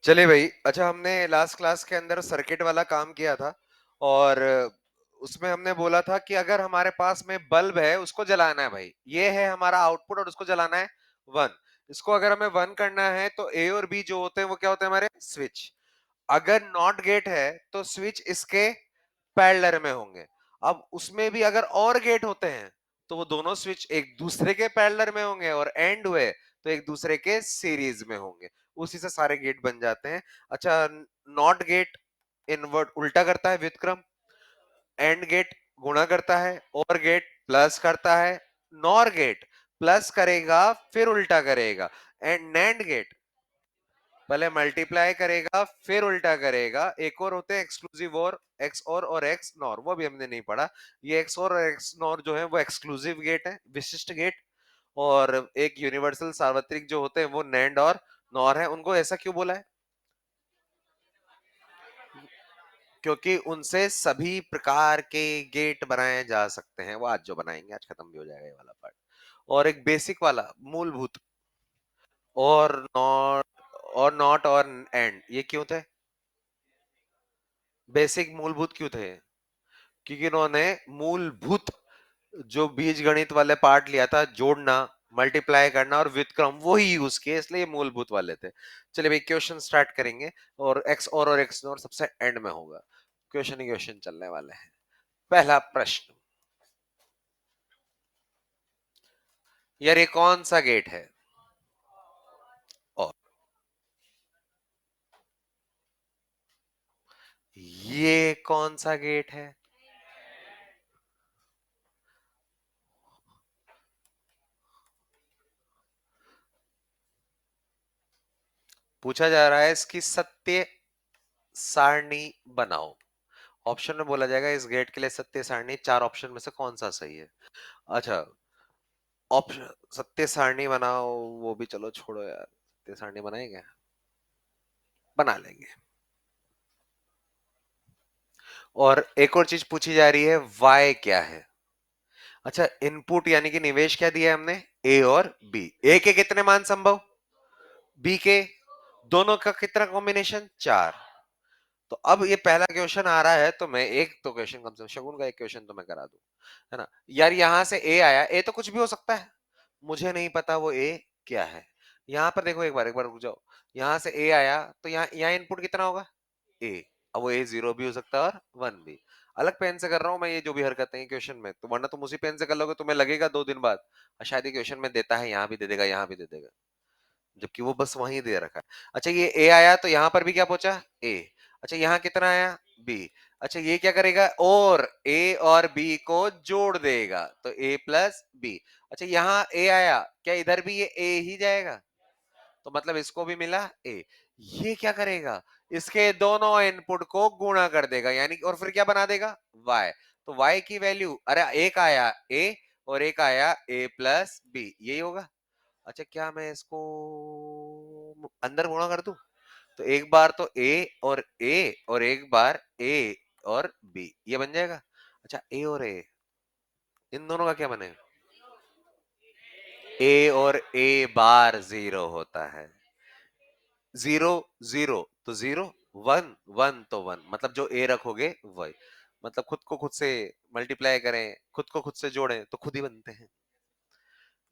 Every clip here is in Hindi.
चलिए भाई। अच्छा, हमने लास्ट क्लास के अंदर सर्किट वाला काम किया था और उसमें हमने बोला था कि अगर हमारे पास में बल्ब है उसको जलाना है भाई, ये है हमारा आउटपुट और उसको जलाना है वन। इसको अगर हमें वन करना है तो ए और बी जो होते हैं वो क्या होते हैं हमारे स्विच। अगर नॉट गेट है तो स्विच इसके पैरेलल में होंगे। अब उसमें भी अगर और गेट होते हैं तो वो दोनों स्विच एक दूसरे के पैरेलल में होंगे और एंड हुए तो एक दूसरे के सीरीज में होंगे। उसी से सारे गेट बन जाते हैं। अच्छा, नॉट गेट इनवर्ट उल्टा करता है व्युत्क्रम, एंड गेट गुणा करता है, और गेट प्लस करता है, नॉर गेट प्लस करेगा फिर उल्टा करेगा, एंड नैंड गेट पहले मल्टीप्लाई करेगा फिर उल्टा करेगा। एक और होते हैं एक्सक्लूसिव और, एक्स और एक्स नॉर, वो भी हमने नहीं पढ़ा। ये एक्स और एक्स नॉर जो है वो एक्सक्लूसिव गेट है, विशिष्ट गेट। और एक यूनिवर्सल सार्वत्रिक जो होते हैं वो नैंड और नॉर है। उनको ऐसा क्यों बोला है? क्योंकि उनसे सभी प्रकार के गेट बनाए जा सकते हैं। वो आज जो बनाएंगे, आज खत्म भी हो जाएगा ये वाला पार्ट। और एक बेसिक वाला मूलभूत, और नॉट, और नॉट और एंड, ये क्यों थे? बेसिक मूलभूत क्यों थे? क्योंकि इन्होंने मूलभूत जो बीज गणित वाले पार्ट लिया था, जोड़ना, मल्टीप्लाई करना और व्युत्क्रम, वो ही यूज किए, इसलिए ये मूलभूत वाले थे। चलिए भाई, क्वेश्चन स्टार्ट करेंगे। और एक्स और एक्स नॉर सबसे एंड में होगा। क्वेश्चन ही क्वेश्चन चलने वाले हैं। पहला प्रश्न, यार ये कौन सा गेट है? और ये कौन सा गेट है? पूछा जा रहा है इसकी सत्य सारणी बनाओ। ऑप्शन में बोला जाएगा इस गेट के लिए सत्य सारणी, चार ऑप्शन में से कौन सा सही है। अच्छा, ऑप्शन सत्य सारणी बनाओ, वो भी चलो छोड़ो यार, सत्य सारणी बनाएंगे, बना लेंगे। और एक और चीज पूछी जा रही है, वाई क्या है? अच्छा, इनपुट यानी कि निवेश क्या दिया है हमने? ए और बी। ए के कितने मान संभव? बी के दोनों का कितना कॉम्बिनेशन? चार। तो अब ये पहला क्वेश्चन आ रहा है तो मैं एक तो क्वेश्चन कम से कम शगुन का एक क्वेश्चन तो मैं करा दूं, है ना। यार यहां से ए आया, ए तो कुछ भी हो सकता है, मुझे नहीं पता वो ए क्या है। यहां पर देखो, एक बार रुक जाओ। यहां से ए आया तो यहाँ यहाँ इनपुट कितना होगा? ए। अब वो ए जीरो भी हो सकता है और वन भी। अलग पेन से कर रहा हूं मैं ये जो भी हरकतें हैं क्वेश्चन में, तो वरना तुम उसी पेन से कर लोगे, तुम्हें लगेगा 2 दिन बाद शायद ये क्वेश्चन में देता है, यहाँ भी दे देगा, यहाँ भी दे देगा, जबकि वो बस वहीं दे रखा है। अच्छा, ये ए आया तो यहाँ पर भी क्या पहुंचा? ए। अच्छा, यहाँ कितना आया? बी। अच्छा, ये क्या करेगा? और ए और बी को जोड़ देगा तो ए प्लस बी। अच्छा, यहाँ ए आया, क्या इधर भी ये ए ही जाएगा? तो मतलब इसको भी मिला ए। ये क्या करेगा? इसके दोनों इनपुट को गुणा कर देगा, यानी और फिर क्या बना देगा? वाई। तो वाई की वैल्यू, अरे एक आया ए और एक आया ए प्लस बी, यही होगा। अच्छा, क्या मैं इसको अंदर गुणा कर दूं? तो एक बार तो ए और एक बार ए और बी, ये बन जाएगा। अच्छा, ए और ए, इन दोनों का क्या बनेगा? ए और ए बार जीरो होता है। जीरो जीरो तो जीरो, वन वन तो वन, मतलब जो ए रखोगे वही। मतलब खुद को खुद से मल्टीप्लाई करें, खुद को खुद से जोड़ें तो खुद ही बनते हैं।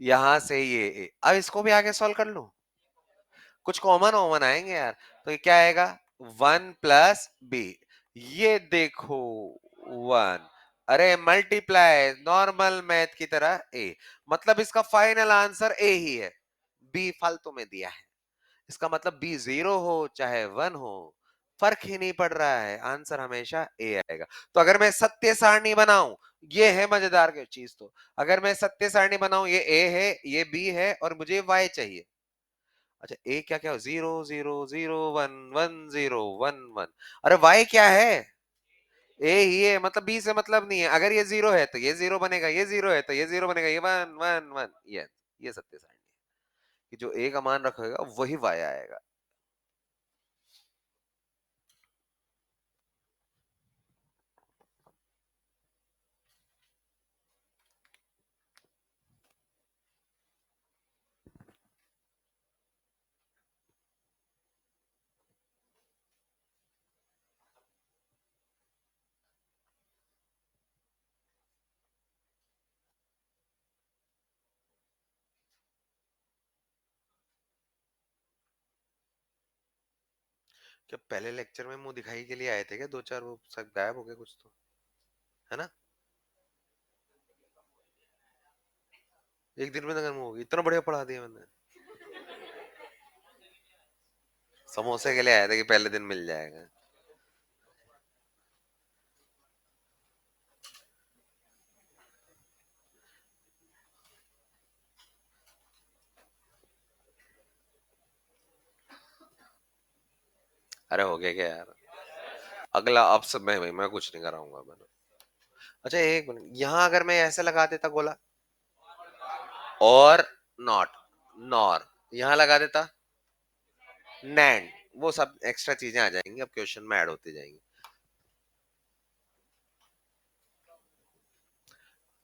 यहां से ये ए, अब इसको भी आगे सॉल्व कर लूं, कुछ कॉमन कॉमन आएंगे यार। तो ये क्या आएगा? वन प्लस बी, ये देखो वन। अरे मल्टीप्लाई नॉर्मल मैथ की तरह ए, मतलब इसका फाइनल आंसर ए ही है। बी फालतू में दिया है, इसका मतलब बी जीरो हो चाहे वन हो, फर्क ही नहीं पड़ रहा है, आंसर हमेशा ए आएगा। तो अगर मैं सत्य सारणी बनाऊं, ये है मजेदार की चीज। तो अगर मैं सत्य सारणी बनाऊं, ये ए है, ये बी है और मुझे वाई चाहिए। अच्छा, ए क्या क्या? Zero zero zero one one zero one one. अरे वाई क्या है? ए ही है, मतलब बी से मतलब नहीं है। अगर ये जीरो है तो ये जीरो बनेगा, ये जीरो है तो ये जीरो बनेगा, ये वन वन वन। ये सत्य सारणी है कि जो ए का मान रखेगा वही वाई आएगा। क्या पहले लेक्चर में मुंह दिखाई के लिए आए थे क्या दो चार, वो सब गायब हो गए कुछ तो, है ना? एक दिन में नगर मुंह होगी, इतना बढ़िया पढ़ा दिया मैंने। समोसे के लिए आया था कि पहले दिन मिल जाएगा। अरे हो गया क्या यार? अगला अब सब मैं कुछ नहीं कराऊंगा मैंने। अच्छा एक मिनट, यहाँ अगर मैं ऐसे लगा देता गोला, और नॉट, नॉर, यहाँ लगा देता नैंड, वो सब एक्स्ट्रा चीजें आ जाएंगी, अब क्वेश्चन में ऐड होती जाएंगी।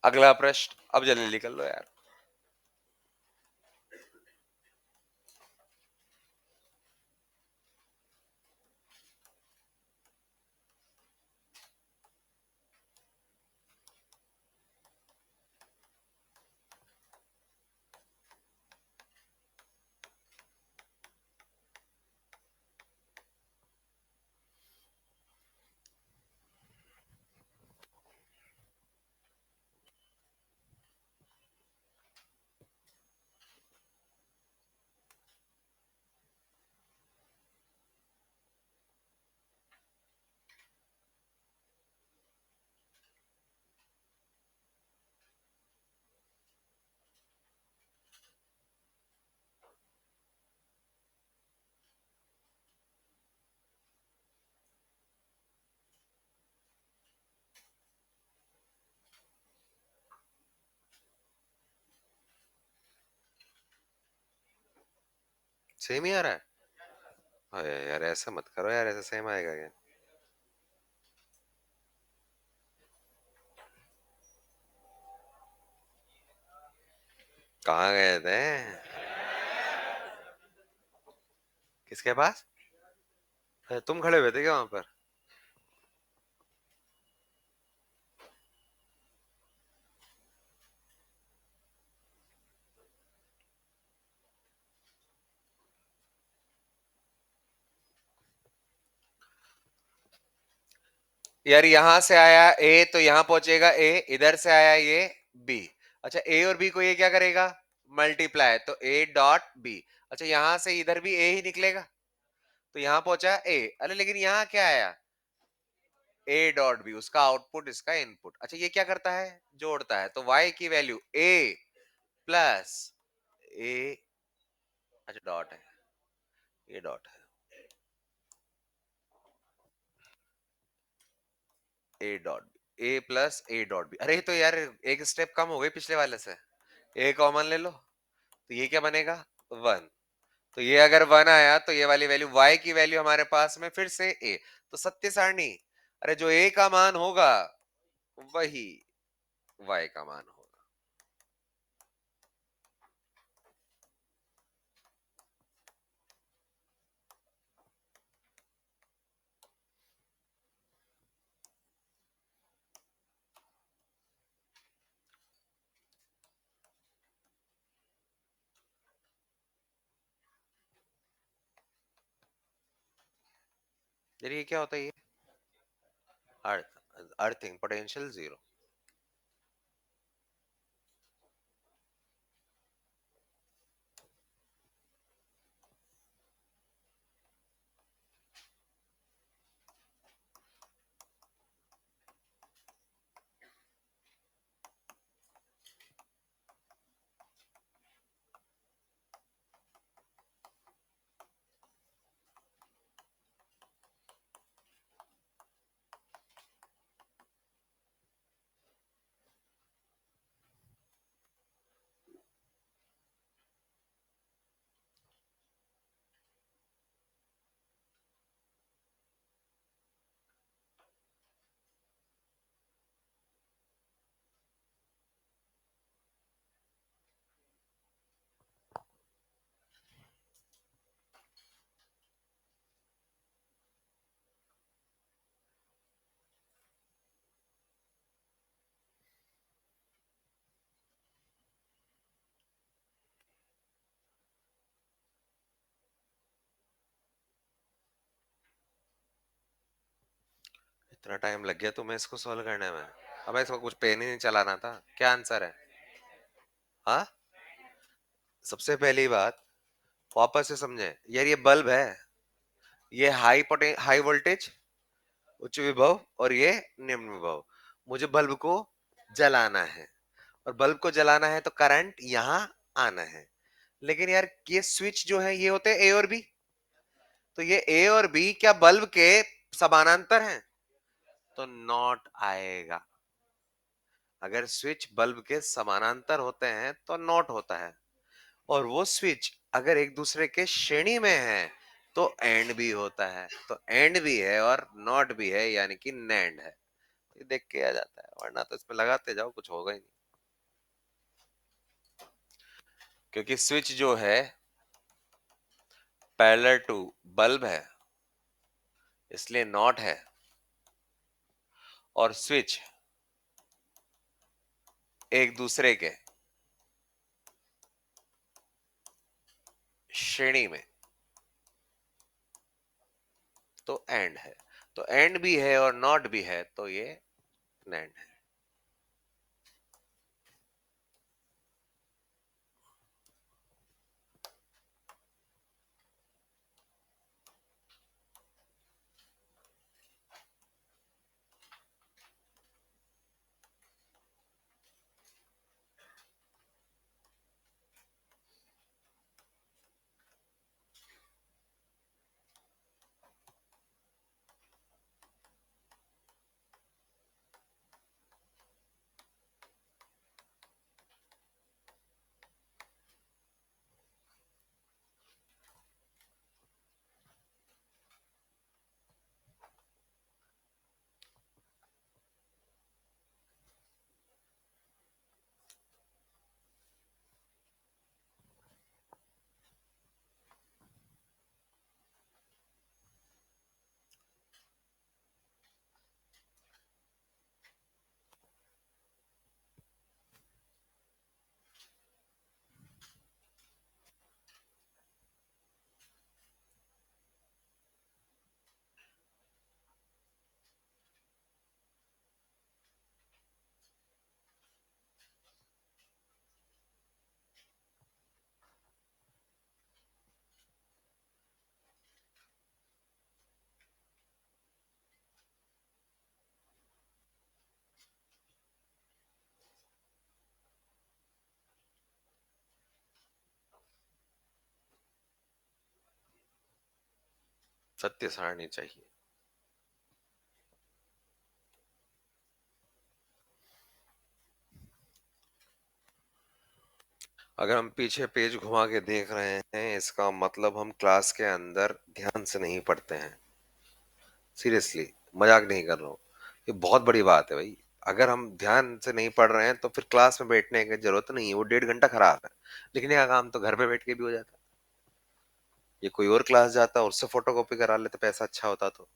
अगला प्रश्न, अब जल्दी निकल लो यार। सेम ही आ रहा है? अरे यार ऐसा मत करो यार, ऐसा सेम आएगा क्या? कहाँ गए थे? किसके पास? अरे तुम खड़े हुए थे क्या वहां पर? यार यहाँ से आया ए तो यहाँ पहुंचेगा ए, इधर से आया ये बी। अच्छा ए और बी को ये क्या करेगा? मल्टीप्लाई, तो ए डॉट बी। अच्छा यहाँ से इधर भी ए ही निकलेगा, तो यहाँ पहुंचा ए। अरे लेकिन यहाँ क्या आया? ए डॉट बी, उसका आउटपुट इसका इनपुट। अच्छा ये क्या करता है? जोड़ता है, तो y की वैल्यू ए प्लस ए, अच्छा डॉट है, ये डॉट है, A dot B, A plus A dot B. अरे तो यार एक स्टेप कम हो गई पिछले वाले से, ए कॉमन ले लो, तो ये क्या बनेगा? वन। तो ये अगर वन आया तो ये वाली वैल्यू, y की वैल्यू हमारे पास में फिर से a, तो सत्य सारणी, अरे जो a का मान होगा वही y का मान होगा। ये क्या होता है ये? अर्थ, अर्थिंग पोटेंशियल जीरो। इतना टाइम लग गया तुम्हें इसको सॉल्व करने में? अबे इसको कुछ पेन ही नहीं चलाना था, क्या आंसर है? हाँ, सबसे पहली बात वापस से समझे यार, ये बल्ब है, ये हाई वोल्टेज उच्च विभव और ये निम्न विभव। मुझे बल्ब को जलाना है, और बल्ब को जलाना है तो करंट यहां आना है। लेकिन यार ये स्विच जो है ये होते हैं ए और बी, तो ये ए और बी क्या बल्ब के समानांतर हैं? तो नॉट आएगा। अगर स्विच बल्ब के समानांतर होते हैं तो नॉट होता है, और वो स्विच अगर एक दूसरे के श्रेणी में है तो एंड भी होता है। तो एंड भी है और नॉट भी है, यानी कि नैंड है। ये देख के आ जाता है, वरना तो इसमें लगाते जाओ कुछ होगा ही नहीं। क्योंकि स्विच जो है पैरेलल टू बल्ब है, इसलिए नॉट है, और स्विच एक दूसरे के श्रेणी में तो एंड है। तो एंड भी है और नॉट भी है, तो ये नैंड है। सत्य सारणी चाहिए। अगर हम पीछे पेज घुमा के देख रहे हैं, इसका मतलब हम क्लास के अंदर ध्यान से नहीं पढ़ते हैं। सीरियसली, मजाक नहीं कर रहा हूँ, ये बहुत बड़ी बात है भाई। अगर हम ध्यान से नहीं पढ़ रहे हैं तो फिर क्लास में बैठने की जरूरत नहीं है, वो 1.5 घंटा खराब है। लिखने का काम तो घर पे बैठ के भी हो जाता है। ये कोई और क्लास जाता और उससे फोटो कॉपी करा लेते, पैसा अच्छा होता तो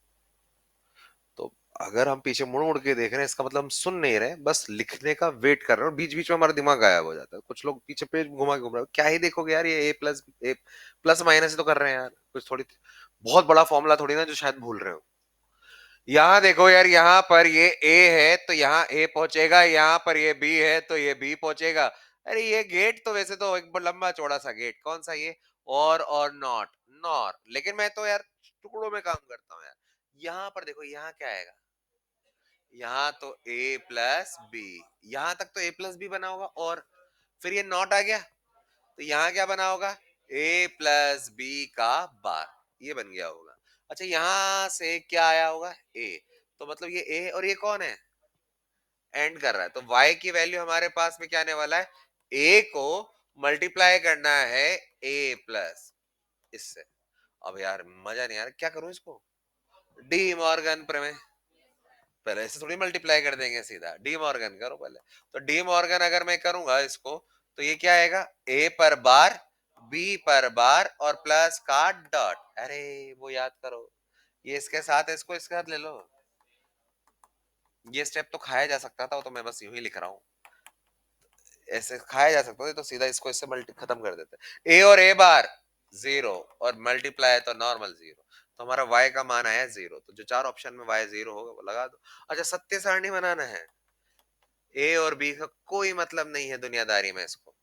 अगर हम पीछे मुड़ मुड़ के देख रहे हैं, इसका मतलब हम सुन नहीं रहे, बस लिखने का वेट कर रहे हैं, और बीच बीच में हमारा दिमाग गायब हो जाता है। कुछ लोग पीछे पेज घुमा के घूम रहे हैं, क्या ही देखोगे यार, ये ए प्लस माइनस ही तो कर रहे हैं यार, कुछ थोड़ी बहुत बड़ा फॉर्मूला थोड़ी ना जो शायद भूल रहे हो। यहाँ देखो यार, यहाँ पर ये ए है तो यहाँ ए पहुंचेगा, यहाँ पर ये बी है तो ये बी पहुंचेगा। अरे ये गेट तो वैसे तो एक लंबा चौड़ा सा गेट, कौन सा ये, और नॉट, नॉर। लेकिन मैं तो यार टुकड़ों में काम करता हूँ यार। यहाँ पर देखो, यहाँ क्या आएगा, यहाँ तो a प्लस बी, यहाँ तक तो a प्लस बी बना होगा, और फिर ये नॉट आ गया तो यहाँ क्या बना होगा, a प्लस बी का बार, ये बन गया होगा। अच्छा, यहाँ से क्या आया होगा, a, तो मतलब ये a और ये कौन है, एंड कर रहा है, तो y की वैल्यू हमारे पास में क्या आने वाला है, a को मल्टीप्लाई करना है a प्लस इससे। अब यार मजा नहीं आ रहा, क्या करूं इसको, डी मॉर्गन प्रमेय। पहले ऐसे थोड़ी मल्टीप्लाई कर देंगे, सीधा डी मॉर्गन करो पहले। तो डी मॉर्गन अगर मैं करूंगा इसको, तो ये क्या आएगा, ए पर बार, बी पर बार, और प्लस का डॉट। अरे वो याद करो, ये इसके साथ है, इसको इसके साथ ले लो। ये स्टेप तो खाया जा सकता था, वो तो मैं बस यूं ही लिख रहा हूँ। ऐसे खाया जा सकता था, तो सीधा इसको इससे मल्टी खत्म कर देते। ए और ए बार 0, और मल्टीप्लाई तो नॉर्मल 0। तो हमारा y का मान आया 0, तो जो चार ऑप्शन में y 0 होगा वो लगा दो। अच्छा, सत्य सारणी बनाना है, a और b का कोई मतलब नहीं है दुनियादारी में इसको।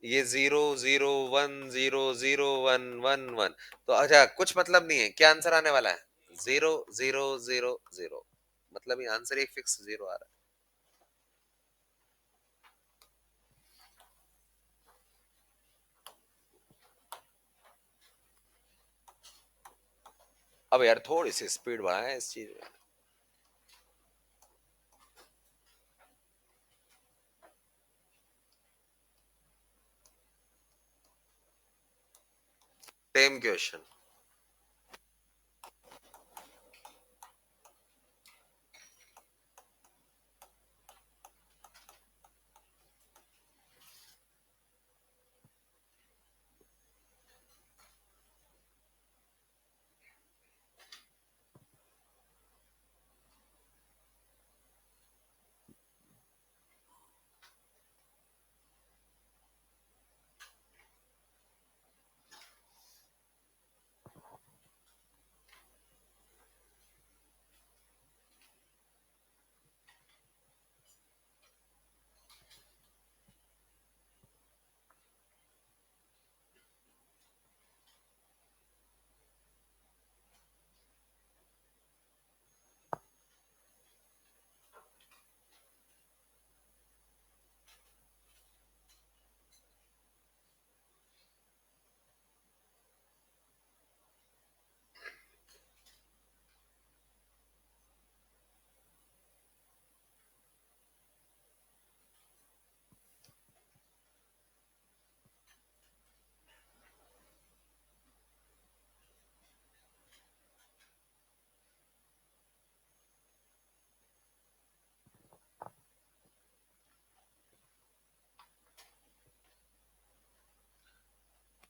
ये 0 0 1 0 0 1 1 1, तो अच्छा कुछ मतलब नहीं है, क्या आंसर आने वाला है? 0 0 0 0, मतलब ये आंसर एक फिक्स 0 आ रहा है। अब यार थोड़ी सी स्पीड बढ़ाएं इस चीज में। Same question.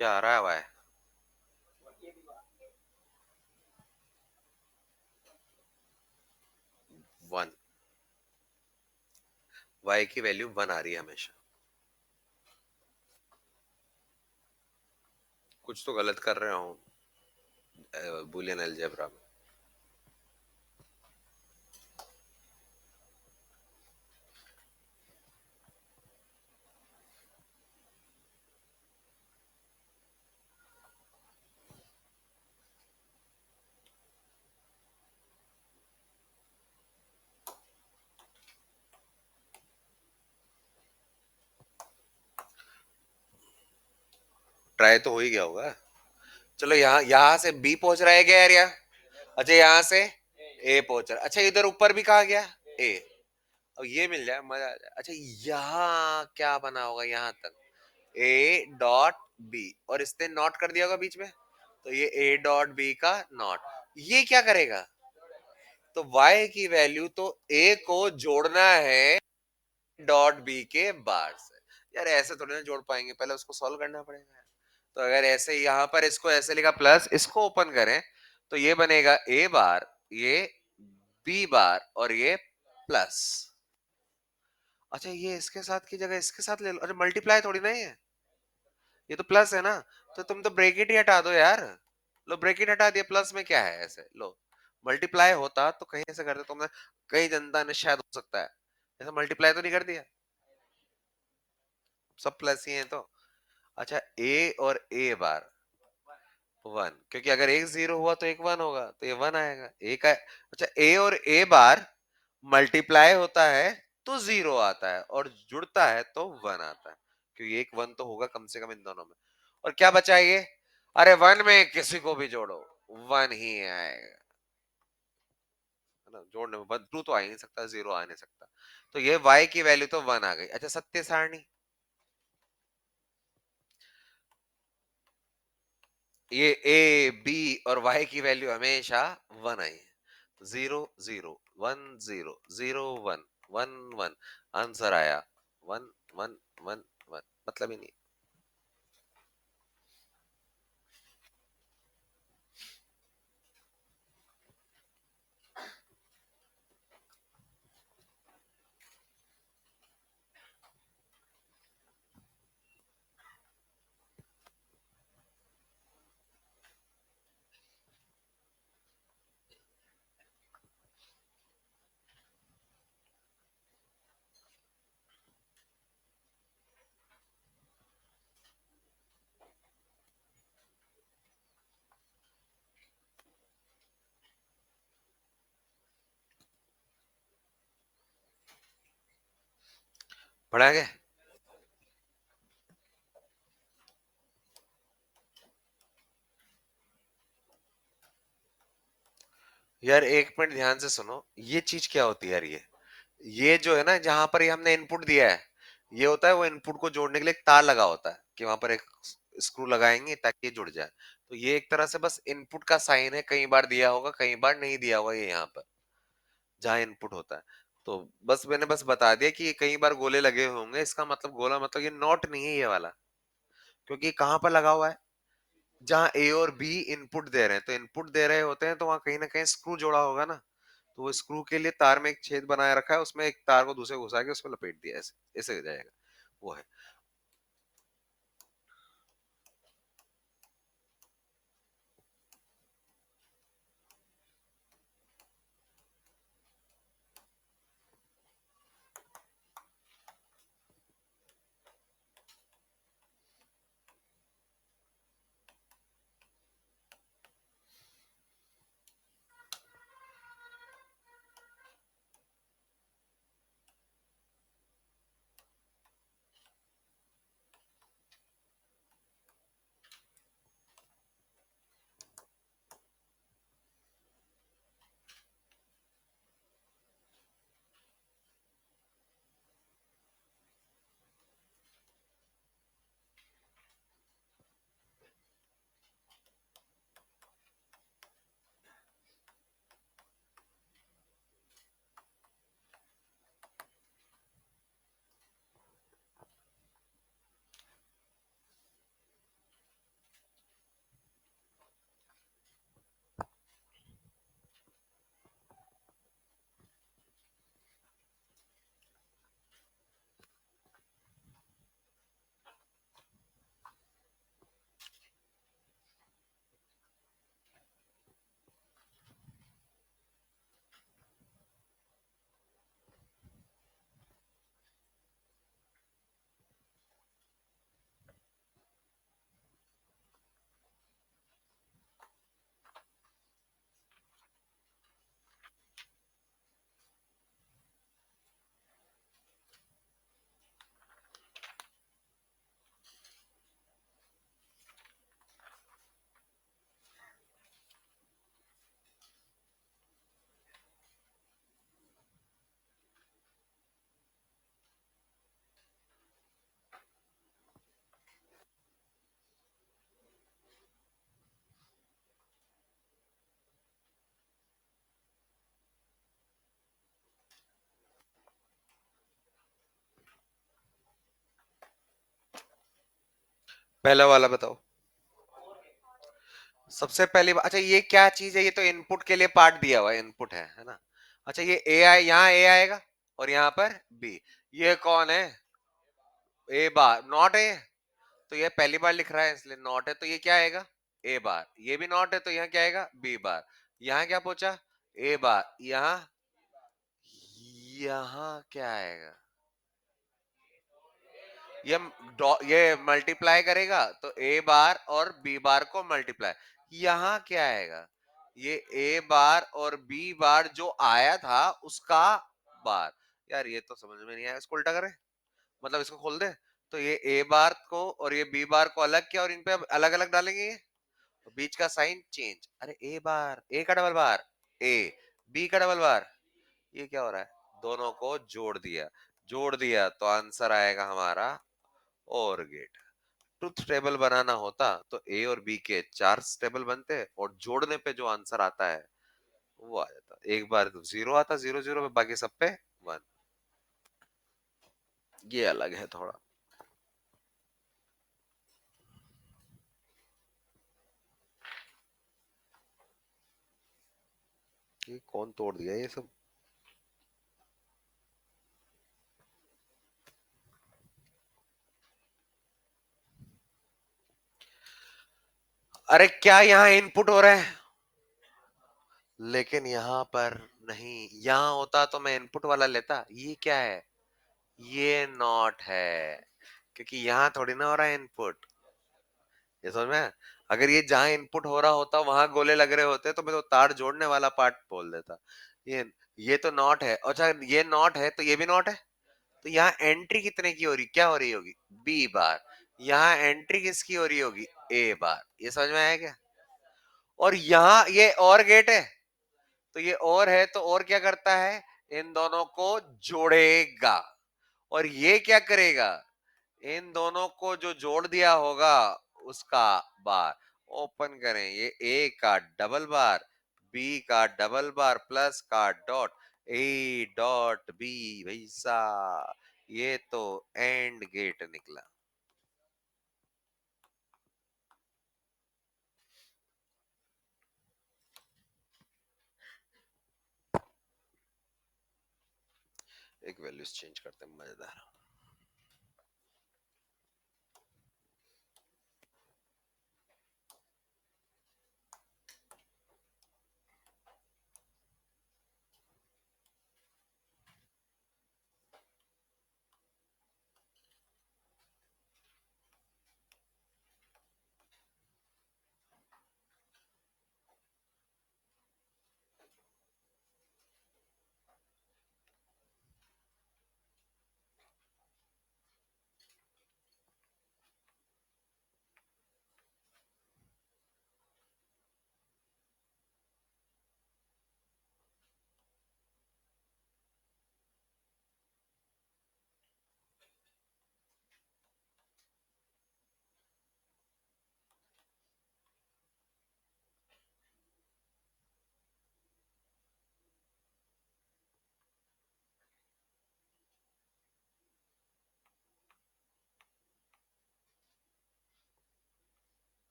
क्या आ रहा है वाई? 1। वाई की वैल्यू 1 आ रही है हमेशा। कुछ तो गलत कर रहा हूँ बुलियन अलजेब्रा में। ट्राई तो हो ही गया होगा। चलो, यहाँ यहाँ से बी पहुंच रहा है क्या एरिया? अच्छा, यहाँ से ए पहुंच रहा है। अच्छा, इधर ऊपर भी कहा गया ए। अब ये मिल जाए मजा आ जाए। अच्छा, यहाँ क्या बना होगा यहाँ तक? ए डॉट बी, और इसने नॉट कर दिया होगा बीच में, तो ये ए डॉट बी का नॉट। ये क्या करेगा? तो y की वैल्यू तो a को जोड़ना है डॉट बी के बार से। यार ऐसे थोड़ी ना जोड़ पाएंगे, पहले उसको सॉल्व करना पड़ेगा। तो अगर ऐसे यहाँ पर इसको ऐसे लिखा प्लस, इसको ओपन करें तो ये बनेगा a बार, ये b बार, और ये प्लस। अच्छा, ये इसके साथ की जगह इसके साथ ले लो। अरे मल्टीप्लाई थोड़ी ना है, ये तो प्लस है ना। तो तुम तो ब्रैकेट ही हटा दो यार। लो, ब्रैकेट हटा दिया, प्लस में क्या है ऐसे? लो, मल्टीप्लाई होता तो कहीं ऐसे करते तुमने, कई जनता ने शायद हो सकता है ऐसा मल्टीप्लाई तो नहीं कर दिया, सब प्लस ही है तो। अच्छा, ए और ए बार 1, क्योंकि अगर एक 0 हुआ तो एक 1 होगा, तो ये 1 आएगा ए का। अच्छा, ए और ए बार मल्टीप्लाई होता है तो 0 आता है, और जुड़ता है तो 1 आता है, क्योंकि एक 1 तो होगा कम से कम इन दोनों में। और क्या बचा ये? अरे 1 में किसी को भी जोड़ो 1 ही आएगा, है ना? जोड़ने में 2 तो आ ही नहीं सकता, 0 आ नहीं सकता। तो ये y की वैल्यू तो 1 आ गई। अच्छा, सत्य सारणी, ये a b और y की वैल्यू हमेशा 1 आई है। 0 0 1 0 0 1 1 आंसर आया 1 1 1 1, मतलब ही नहीं। पढ़ाएंगे। यार एक मिनट ध्यान से सुनो, ये चीज क्या होती है यार? ये जो है ना, जहां पर ये हमने इनपुट दिया है, ये होता है वो इनपुट को जोड़ने के लिए एक तार लगा होता है कि वहां पर एक स्क्रू लगाएंगे ताकि ये जुड़ जाए। तो ये एक तरह से बस इनपुट का साइन है, कई बार दिया होगा कई बार नहीं दिया होगा, ये यहाँ पर जहाँ इनपुट होता है। तो बस मैंने बस बता दिया कि ये कई बार गोले लगे होंगे, इसका मतलब गोला मतलब ये नॉट नहीं है ये वाला, क्योंकि ये कहाँ पर लगा हुआ है, जहाँ ए और बी इनपुट दे रहे हैं। तो इनपुट दे रहे होते हैं तो वहां कहीं ना कहीं स्क्रू जोड़ा होगा ना। तो वो स्क्रू के लिए तार में एक छेद बनाया रखा है, उसमें एक तार को दूसरे घुसा के उसमें लपेट दिया, ऐसे ऐसे हो जाएगा। वो है। पहला वाला बताओ। सबसे पहली बात, अच्छा ये क्या चीज है? ये तो इनपुट के लिए पार्ट दिया हुआ है, इनपुट है ना। अच्छा ये ए आई, यहाँ ए आएगा और यहाँ पर बी। ये कौन है? ए बार नॉट है। तो ये पहली बार लिख रहा है इसलिए नॉट है, तो ये क्या आएगा? ए बार। ये भी नॉट है तो यहाँ क्या आएगा? B bar. यहाँ क्या पूछा? ए बार। यहाँ, यहाँ क्या आएगा? ये ये मल्टीप्लाई करेगा तो ए बार और बी बार को मल्टीप्लाई। यहाँ क्या आएगा? ये ए बार और बी बार जो आया था उसका बार। यार ये तो समझ में नहीं आया, इसको उल्टा करें, मतलब इसको खोल दे। तो ये ए बार को और ये बी बार को अलग किया और इन पे अब अलग अलग डालेंगे ये, तो बीच का साइन चेंज। अरे ए बार, ए का डबल बार ए, बी का डबल बार, ये क्या हो रहा है? दोनों को जोड़ दिया, जोड़ दिया तो आंसर आएगा हमारा और गेट। ट्रुथ टेबल बनाना होता तो ए और बी के 4 टेबल बनते और जोड़ने पे जो आंसर आता है वो आ जाता। एक बार तो जीरो आता, जीरो जीरो पे, बाकी सब पे वन। ये अलग है थोड़ा। ये कौन तोड़ दिया ये सब? अरे क्या यहाँ इनपुट हो रहा है? लेकिन यहाँ पर नहीं, यहाँ होता तो मैं इनपुट वाला लेता। ये क्या है? ये नॉट है, क्योंकि यहाँ थोड़ी ना हो रहा है इनपुट। ये समझ में आया? अगर ये जहां इनपुट हो रहा होता वहां गोले लग रहे होते तो मैं तो तार जोड़ने वाला पार्ट बोल देता। ये ये तो नॉट है। अच्छा ये नॉट है तो ये भी नॉट है, तो यहाँ एंट्री कितने की हो रही, क्या हो रही होगी, बी बार। यहाँ एंट्री किसकी हो रही होगी, ए बार। ये समझ में आया क्या? और यहाँ ये और गेट है, तो ये और है तो और क्या करता है, इन दोनों को जोड़ेगा। और ये क्या करेगा, इन दोनों को जो जोड़ दिया होगा उसका बार ओपन करें, ये ए का डबल बार, बी का डबल बार प्लस का डॉट, ए डॉट बी भैसा। ये तो एंड गेट निकला। एक वैल्यूज चेंज करते हैं, मजेदार।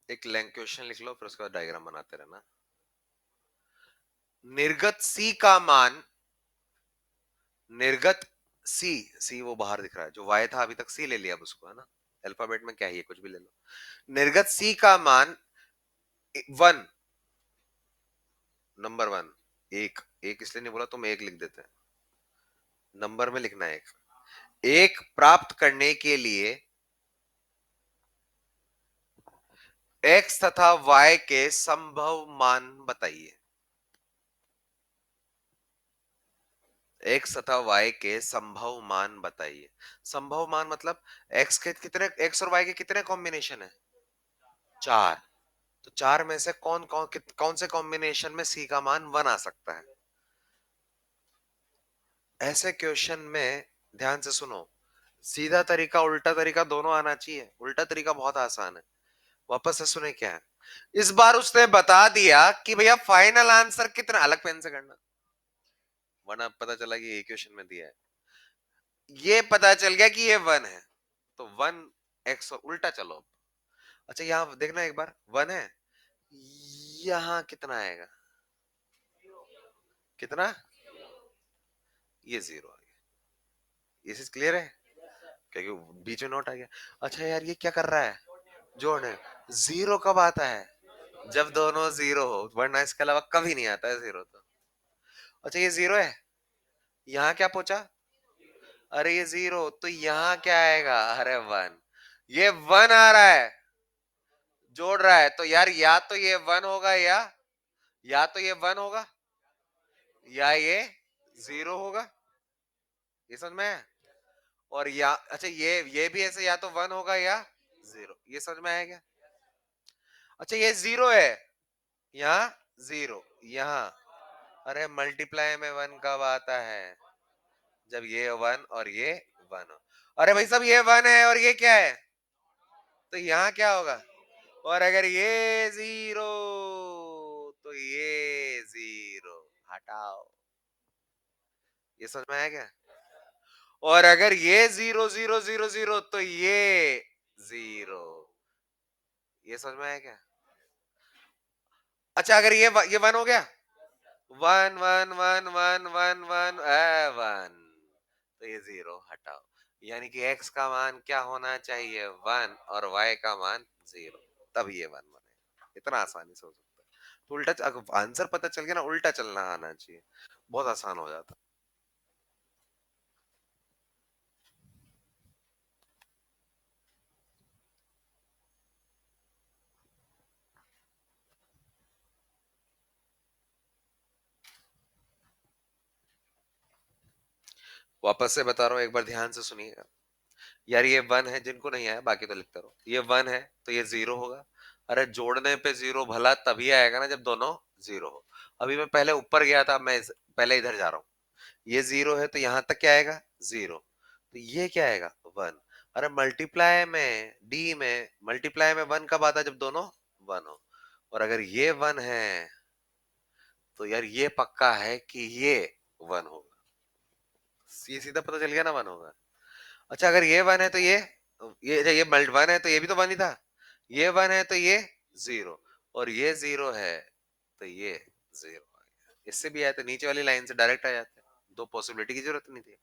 एक लैंग क्वेश्चन लिख लो, फिर उसके बाद डायग्राम बनाते रहना। निर्गत सी का मान, निर्गत सी, सी वो बाहर दिख रहा है, जो वाई था अभी तक सी ले लिया अब उसको, है ना, अल्फाबेट में क्या ही है, कुछ भी ले लो। निर्गत सी का मान वन, नंबर वन, एक, एक इसलिए नहीं बोला, तुम एक लिख देते हैं, नंबर में लिखना है एक। एक प्राप्त करने के लिए एक्स तथा वाई के संभव मान बताइए। एक्स तथा वाई के संभव मान बताइए। संभव मान मतलब एक्स के कितने, एक्स और वाई के कितने कॉम्बिनेशन है, चार। तो चार में से कौन कौन कौन से कॉम्बिनेशन में सी का मान वन आ सकता है। ऐसे क्वेश्चन में ध्यान से सुनो, सीधा तरीका उल्टा तरीका दोनों आना चाहिए। उल्टा तरीका बहुत आसान है, वापस से सुने क्या है। इस बार उसने बता दिया कि भैया फाइनल आंसर कितना, अलग पेन से करना, वरना पता चला कि ये क्वेश्चन में दिया है। ये पता चल गया कि ये वन है, तो वन एक्स उल्टा चलो। अच्छा यहां देखना एक बार, वन है, यहां कितना आएगा, कितना, ये जीरो आ गया। ये चीज क्लियर है, क्योंकि बीच में नोट आ गया। अच्छा यार ये क्या कर रहा है, जोड़ने। जीरो कब आता है, जब दोनों जीरो हो, वरना इसके अलावा कभी नहीं आता है जीरो तो। अच्छा ये जीरो है, यहाँ क्या पहुंचा, अरे ये जीरो, तो यहाँ क्या आएगा, अरे वन। ये वन आ रहा है, जोड़ रहा है, तो यार या तो ये वन होगा, या तो ये वन होगा, या ये जीरो होगा। ये समझ में है? और या अच्छा ये भी ऐसे, या तो वन होगा या जीरो। ये समझ में आएगा? अच्छा ये जीरो है, यहाँ जीरो, यहाँ, अरे मल्टीप्लाई में वन कब आता है, जब ये वन और ये वन हो। अरे भाई साहब ये वन है और ये क्या है, तो यहाँ क्या होगा, और अगर ये जीरो तो ये जीरो, हटाओ। ये समझ में आया क्या? और अगर ये जीरो जीरो जीरो जीरो तो ये जीरो। ये समझ में आया क्या? अच्छा अगर ये वन हो गया, one one one one one one one, तो ये जीरो हटाओ। यानी कि x का मान क्या होना चाहिए, वन, और y का मान जीरो, तब ये वन बने। इतना आसानी से हो सकता है। तो उल्टा आंसर पता चल गया ना, उल्टा चलना आना चाहिए, बहुत आसान हो जाता। वापस से बता रहा हूँ, एक बार ध्यान से सुनिएगा। यार ये वन है, जिनको नहीं आया बाकी तो लिखता रहो, ये वन है तो ये जीरो होगा। अरे जोड़ने पे जीरो भला तभी आएगा ना जब दोनों जीरो हो। अभी मैं पहले ऊपर गया था, मैं पहले इधर जा रहा हूँ। ये जीरो है तो यहां तक क्या आएगा, जीरो। तो ये क्या आएगा, वन। अरे मल्टीप्लाई में, डी में मल्टीप्लाई में वन कब आता है, जब दोनों वन हो। और अगर ये वन है तो यार ये पक्का है कि ये वन होगा। ये सीधा पता चल गया ना, वन होगा। अच्छा अगर ये वन है तो ये मल्ट वन है तो ये भी तो वन ही था। ये वन है तो ये जीरो, और ये जीरो है तो ये जीरो आ गया। इससे भी आया तो नीचे वाली लाइन से डायरेक्ट आ जाते हैं, दो पॉसिबिलिटी की जरूरत नहीं थी।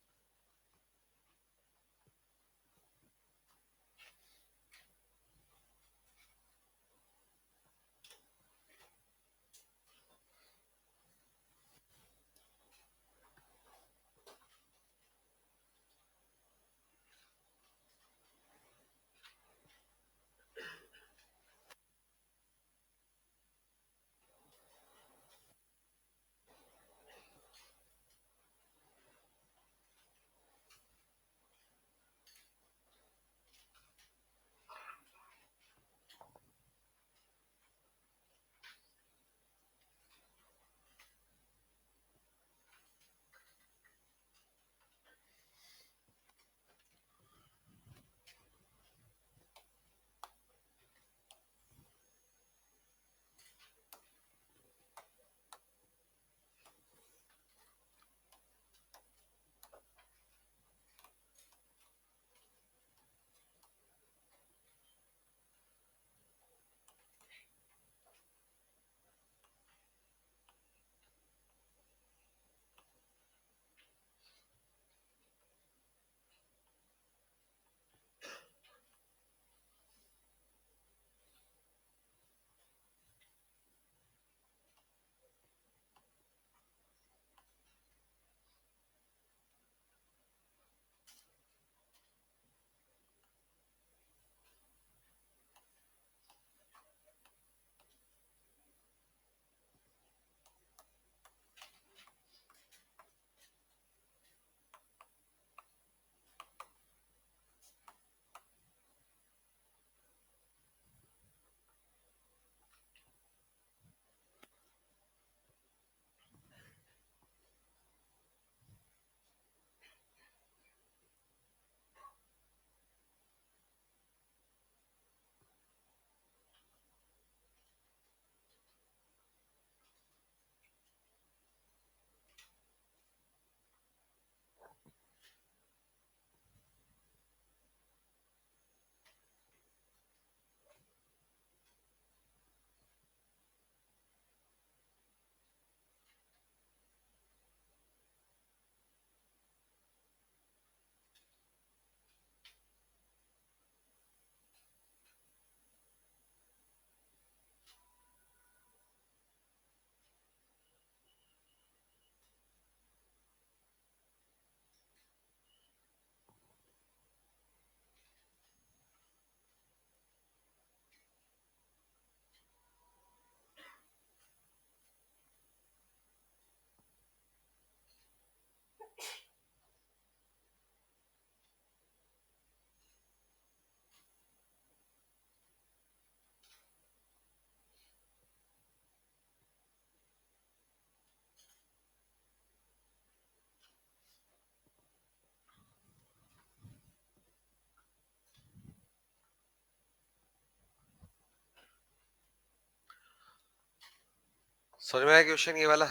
समझ में आया क्वेश्चन ये वाला,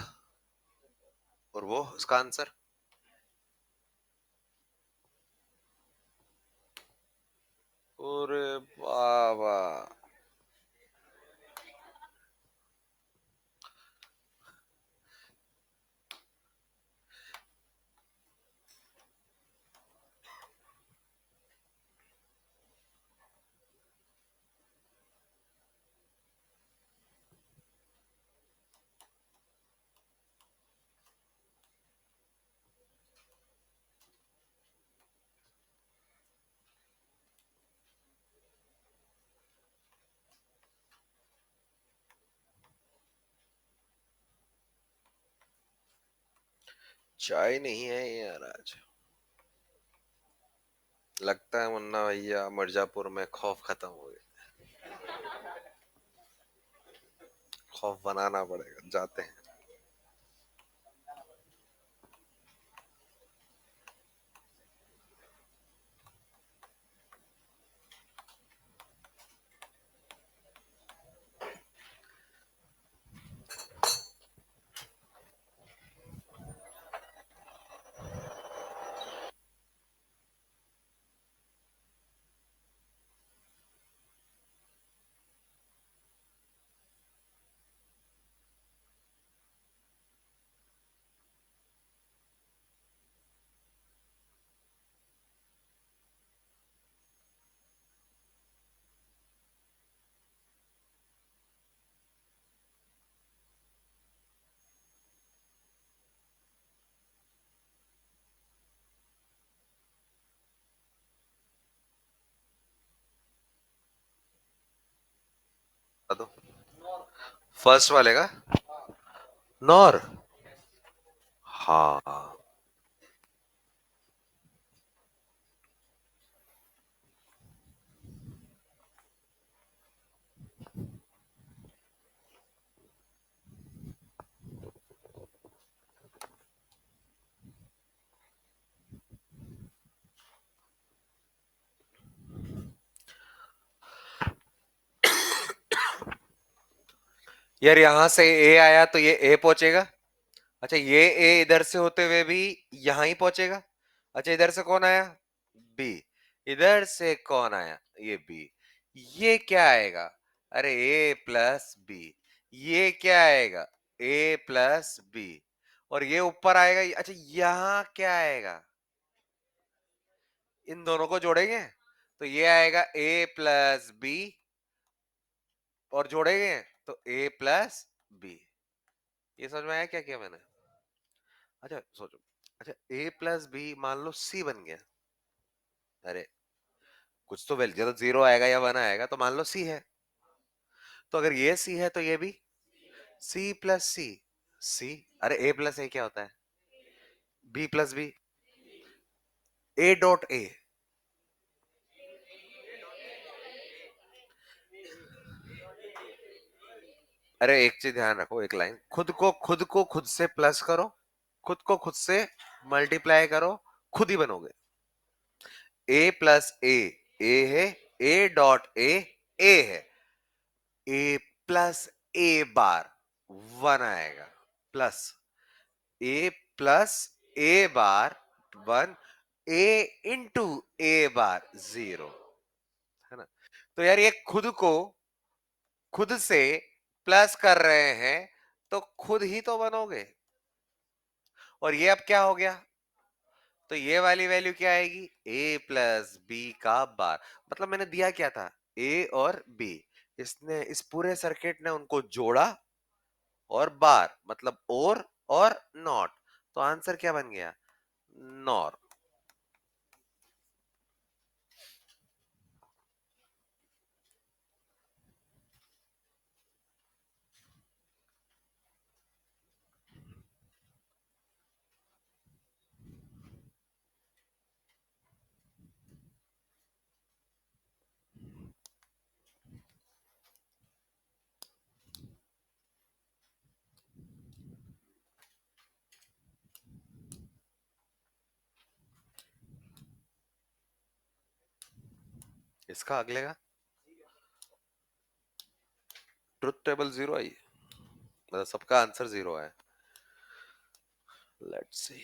और वो उसका आंसर। अरे बाबा, चाय नहीं है यार आज। लगता है मुन्ना भैया मिर्जापुर में खौफ खत्म हो गया। खौफ बनाना पड़ेगा, जाते हैं। बता दो। फर्स्ट वाले का नॉर। हाँ। यार यहां से ए आया तो ये ए पहुंचेगा। अच्छा ये ए इधर से होते हुए भी यहां ही पहुंचेगा। अच्छा इधर से कौन आया? बी। इधर से कौन आया? ये बी। ये क्या आएगा? अरे ए प्लस बी। ये क्या आएगा? ए प्लस बी। और ये ऊपर आएगा। अच्छा यहां क्या आएगा? इन दोनों को जोड़ेंगे तो ये आएगा ए प्लस बी। और जोड़ेंगे तो ए प्लस बी। ये समझ में आया क्या किया मैंने? अच्छा सोचो। अच्छा ए प्लस बी मान लो सी बन गया। अरे कुछ तो वैल्यू तो जीरो आएगा या वन आएगा तो मान लो सी है। तो अगर ये सी है तो ये भी सी प्लस सी। सी। अरे ए प्लस ए क्या होता है? B plus B. A dot A. अरे एक चीज ध्यान रखो, एक लाइन, खुद को खुद से प्लस करो, खुद को खुद से मल्टीप्लाई करो, खुद ही बनोगे। ए प्लस ए है। ए डॉट ए है। A plus A bar one आएगा। Plus A plus A bar one. A into A bar zero. है ना? तो यार ये खुद से प्लस कर रहे हैं तो खुद ही तो बनोगे। और ये अब क्या हो गया? तो ये वाली वैल्यू क्या आएगी? ए प्लस बी का बार। मतलब मैंने दिया क्या था? ए और बी। इसने इस पूरे सर्किट ने उनको जोड़ा। और बार मतलब और नॉट। तो आंसर क्या बन गया? नॉर। इसका अगले का ट्रुथ टेबल जीरो आई। मतलब सबका आंसर जीरो है। Let's see.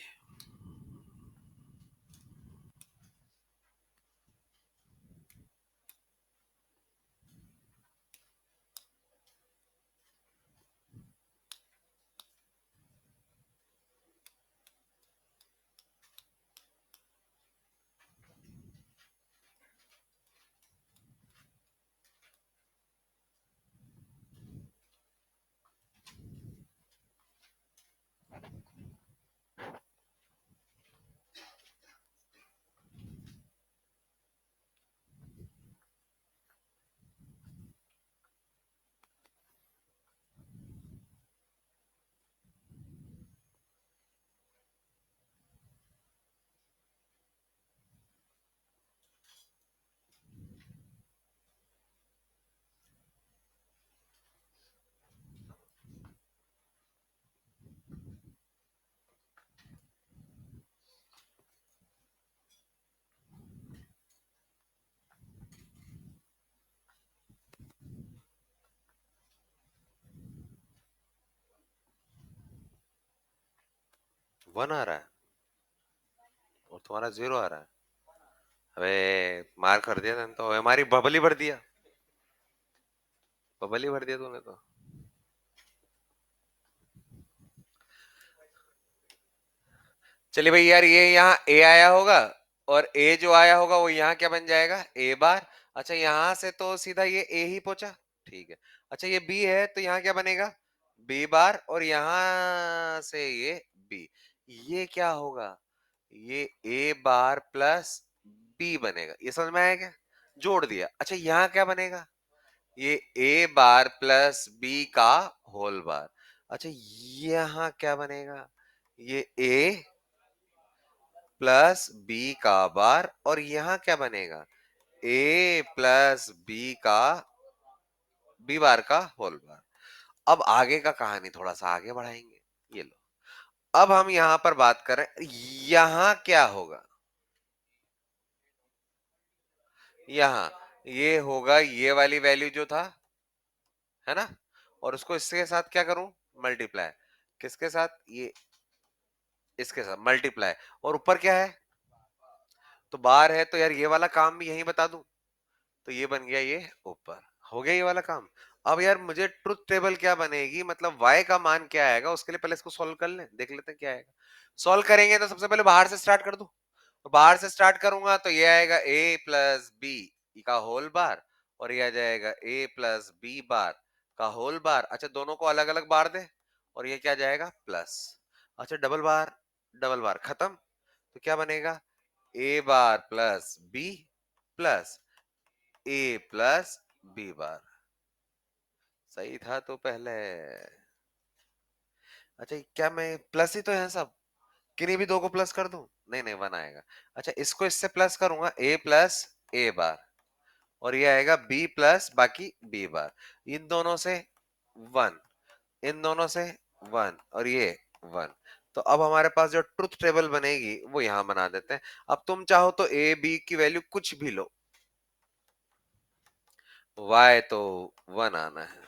1 आ रहा है और तुम्हारा 0 आ रहा है। अबे मार कर दिया तूने तो, हमारी बबली भर दिया, बबली भर दिया तूने तो। चलिए भाई यार, ये यहाँ ए आया होगा और ए जो आया होगा वो यहाँ क्या बन जाएगा, ए बार। अच्छा यहां से तो सीधा ये ए ही पहुंचा, ठीक है। अच्छा ये बी है तो यहाँ क्या बनेगा, बी बार, और यहाँ से ये बी, ये क्या होगा, ये ए बार प्लस बी बनेगा। ये समझ में आया क्या, जोड़ दिया। अच्छा यहाँ क्या बनेगा, ये ए बार प्लस बी का होल बार। अच्छा यहाँ क्या बनेगा, ये ए प्लस बी का बार, और यहां क्या बनेगा, ए प्लस बी बार का होल बार। अब आगे का कहानी थोड़ा सा आगे बढ़ाएंगे, ये लो। अब हम यहां पर बात करें, यहां क्या होगा, यहां ये होगा ये वाली वैल्यू जो था, है ना, और उसको इसके साथ क्या करूं, मल्टीप्लाई, किसके साथ, ये इसके साथ मल्टीप्लाई, और ऊपर क्या है, तो बार है, तो यार ये वाला काम भी यही बता दूं, तो ये बन गया ये ऊपर, हो गया ये वाला काम। अब यार मुझे ट्रुथ टेबल क्या बनेगी, मतलब y का मान क्या आएगा, उसके लिए पहले इसको सॉल्व कर लें, देख लेते हैं क्या आएगा। सॉल्व करेंगे तो सबसे पहले बाहर से स्टार्ट कर दूं, तो बाहर से स्टार्ट करूंगा तो ये आएगा a प्लस बी का होल बार, और ये आ जाएगा a प्लस बी बार का होल बार। अच्छा दोनों को अलग अलग बार दे, और ये क्या जाएगा प्लस। अच्छा डबल बार खत्म, तो क्या बनेगा, a bar plus B plus A plus B bar. सही था तो पहले। अच्छा क्या मैं प्लस ही तो है सब, किन्हीं भी दो को प्लस कर दूं, नहीं नहीं 1 आएगा। अच्छा इसको इससे प्लस करूंगा, ए प्लस ए बार, और ये आएगा बी प्लस बाकी बी बार, इन दोनों से 1, इन दोनों से 1, और ये 1। तो अब हमारे पास जो ट्रुथ टेबल बनेगी वो यहां बना देते हैं। अब तुम चाहो तो ए बी की वैल्यू कुछ भी लो, y तो 1 आना है।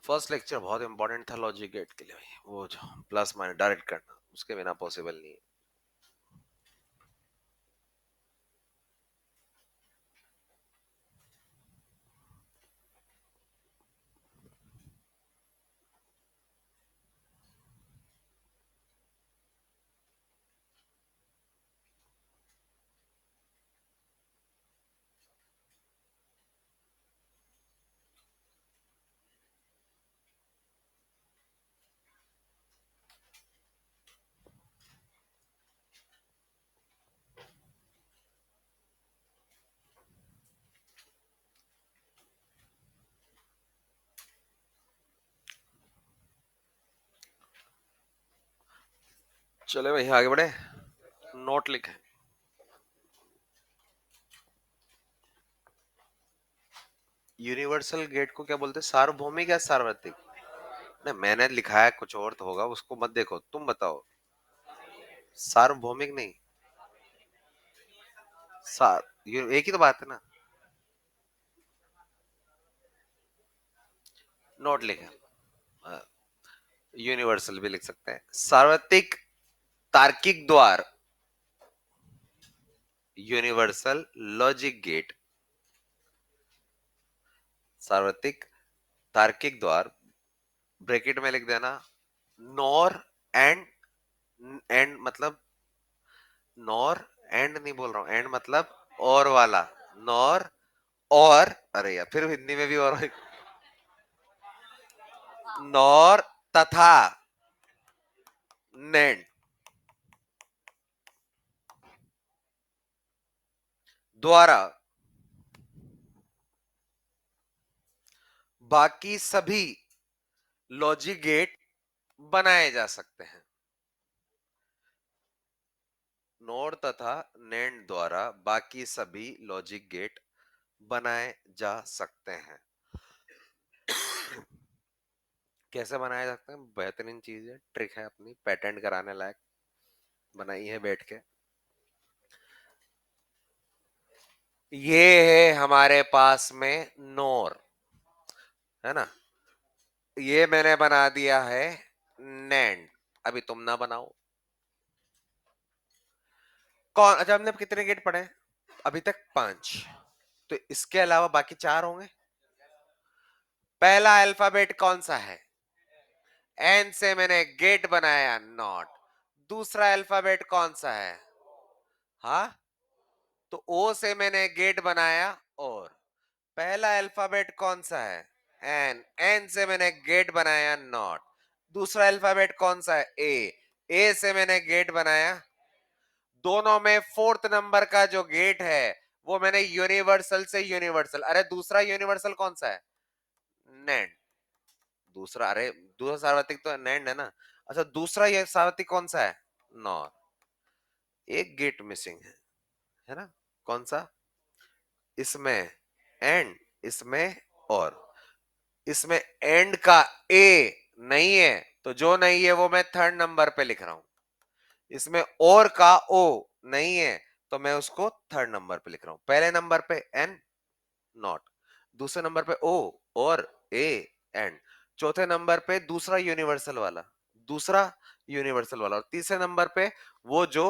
फर्स्ट लेक्चर बहुत इंपॉर्टेंट था लॉजिक गेट के लिए भाई, वो जो प्लस माइनस डायरेक्ट करना उसके बिना पॉसिबल नहीं है। चले भाई आगे बढ़े, नोट लिखे। यूनिवर्सल गेट को क्या बोलते हैं, सार्वभौमिक या सार्वत्रिक। नहीं मैंने लिखा है कुछ और तो होगा, उसको मत देखो, तुम बताओ। सार्वभौमिक नहीं, ये एक ही तो बात है ना। नोट लिखे, यूनिवर्सल भी लिख सकते हैं। सार्वत्रिक तार्किक द्वार, यूनिवर्सल लॉजिक गेट, सार्वत्रिक तार्किक द्वार, ब्रैकेट में लिख देना नॉर एंड, एंड मतलब, नॉर एंड नहीं बोल रहा हूं, एंड मतलब और वाला, नॉर और, अरे यार फिर हिंदी में भी और, नॉर तथा नैंड द्वारा बाकी सभी लॉजिक गेट बनाए जा सकते हैं। नॉर तथा नैंड द्वारा बाकी सभी लॉजिक गेट बनाए जा सकते हैं। कैसे बनाया जाता है? बेहतरीन चीज है, ट्रिक है, अपनी पेटेंट कराने लायक बनाई है बैठ के। ये है हमारे पास में नोर, है ना? ये मैंने बना दिया है नैंड। अभी तुम ना बनाओ। कौन, अच्छा हमने अब कितने गेट पढ़े हैं? अभी तक 5। तो इसके अलावा बाकी 4 होंगे। पहला अल्फाबेट कौन सा है? एन से मैंने गेट बनाया, नॉट। दूसरा अल्फाबेट कौन सा है? हाँ, तो ओ से मैंने गेट बनाया, और पहला अल्फाबेट कौन सा है? एन। एन से मैंने गेट बनाया, नॉट। दूसरा अल्फाबेट कौन सा है? ए। ए से मैंने गेट बनाया। दोनों में फोर्थ नंबर का जो गेट है वो मैंने यूनिवर्सल से यूनिवर्सल, अरे दूसरा यूनिवर्सल कौन सा है? नैंड। दूसरा, अरे दूसरा सार्वत्रिक तो नैंड है ना। अच्छा, दूसरा ये सार्वत्रिक कौन सा है? नॉर। एक गेट मिसिंग है ना? कौन सा? इसमें एंड, इसमें और। इसमें एंड का ए नहीं है, तो जो नहीं है वो मैं थर्ड नंबर पे लिख रहा हूं। इसमें और का ओ नहीं है, तो मैं उसको थर्ड नंबर पे लिख रहा हूं। पहले नंबर पे एन, नॉट। दूसरे नंबर पे ओ और ए, एंड। चौथे नंबर पे दूसरा यूनिवर्सल वाला, दूसरा यूनिवर्सल वाला, और तीसरे नंबर पे वो जो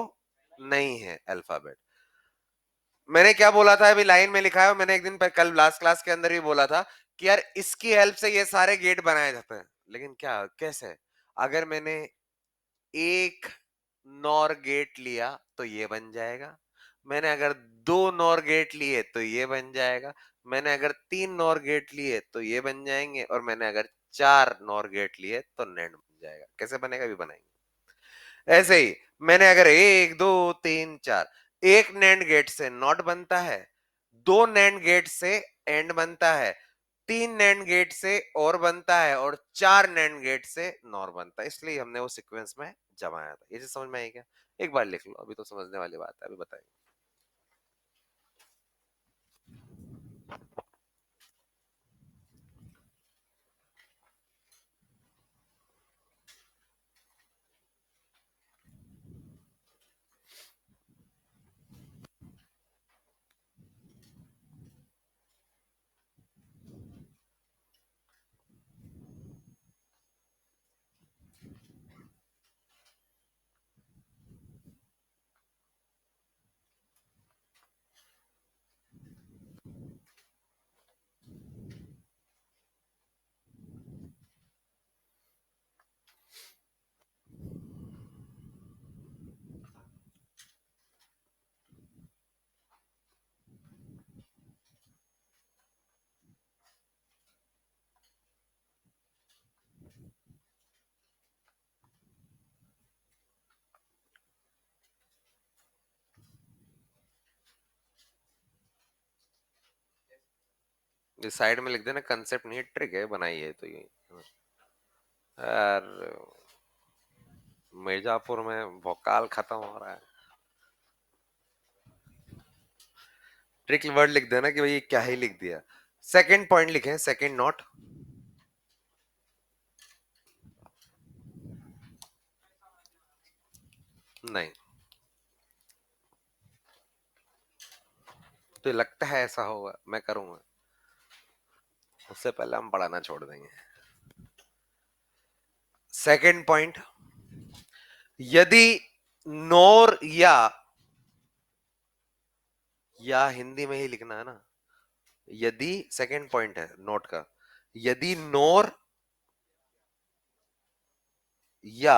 नहीं है अल्फाबेट। मैंने क्या बोला था, अभी लाइन में लिखा है, मैंने एक दिन पर कल लास्ट क्लास के अंदर भी बोला था कि यार इसकी हेल्प से ये सारे गेट बनाए जाते हैं। लेकिन क्या, कैसे? अगर मैंने एक नॉर गेट लिया तो ये बन जाएगा। मैंने अगर 2 नॉर गेट लिए तो ये बन जाएगा। मैंने अगर 3 नॉर गेट लिए तो ये बन जाएंगे, और मैंने अगर 4 नॉर गेट लिए तो नेट बन जाएगा। कैसे बनेगा भी बनाएंगे। ऐसे ही मैंने अगर 1 2 3 4, एक नैंड गेट से नॉट बनता है, 2 नैंड गेट से एंड बनता है, 3 नैंड गेट से और बनता है, और 4 नैंड गेट से नॉर बनता है। इसलिए हमने वो सीक्वेंस में जमाया था। ये चीज समझ में आई क्या? एक बार लिख लो, अभी तो समझने वाली बात है, अभी बताएंगे। ये साइड में लिख देना, कंसेप्ट नहीं, ट्रिक है, बनाई है तो ये। यार मिर्जापुर में भोकाल खत्म हो रहा है। ट्रिक वर्ड लिख देना कि भाई ये क्या ही लिख दिया। सेकंड पॉइंट लिखे, सेकंड नॉट। नहीं, तो लगता है ऐसा होगा, मैं करूंगा। उससे पहले हम पढ़ाना छोड़ देंगे। सेकंड पॉइंट, यदि नोर या हिंदी में ही लिखना है ना। यदि, सेकंड पॉइंट है नोट का, यदि नोर या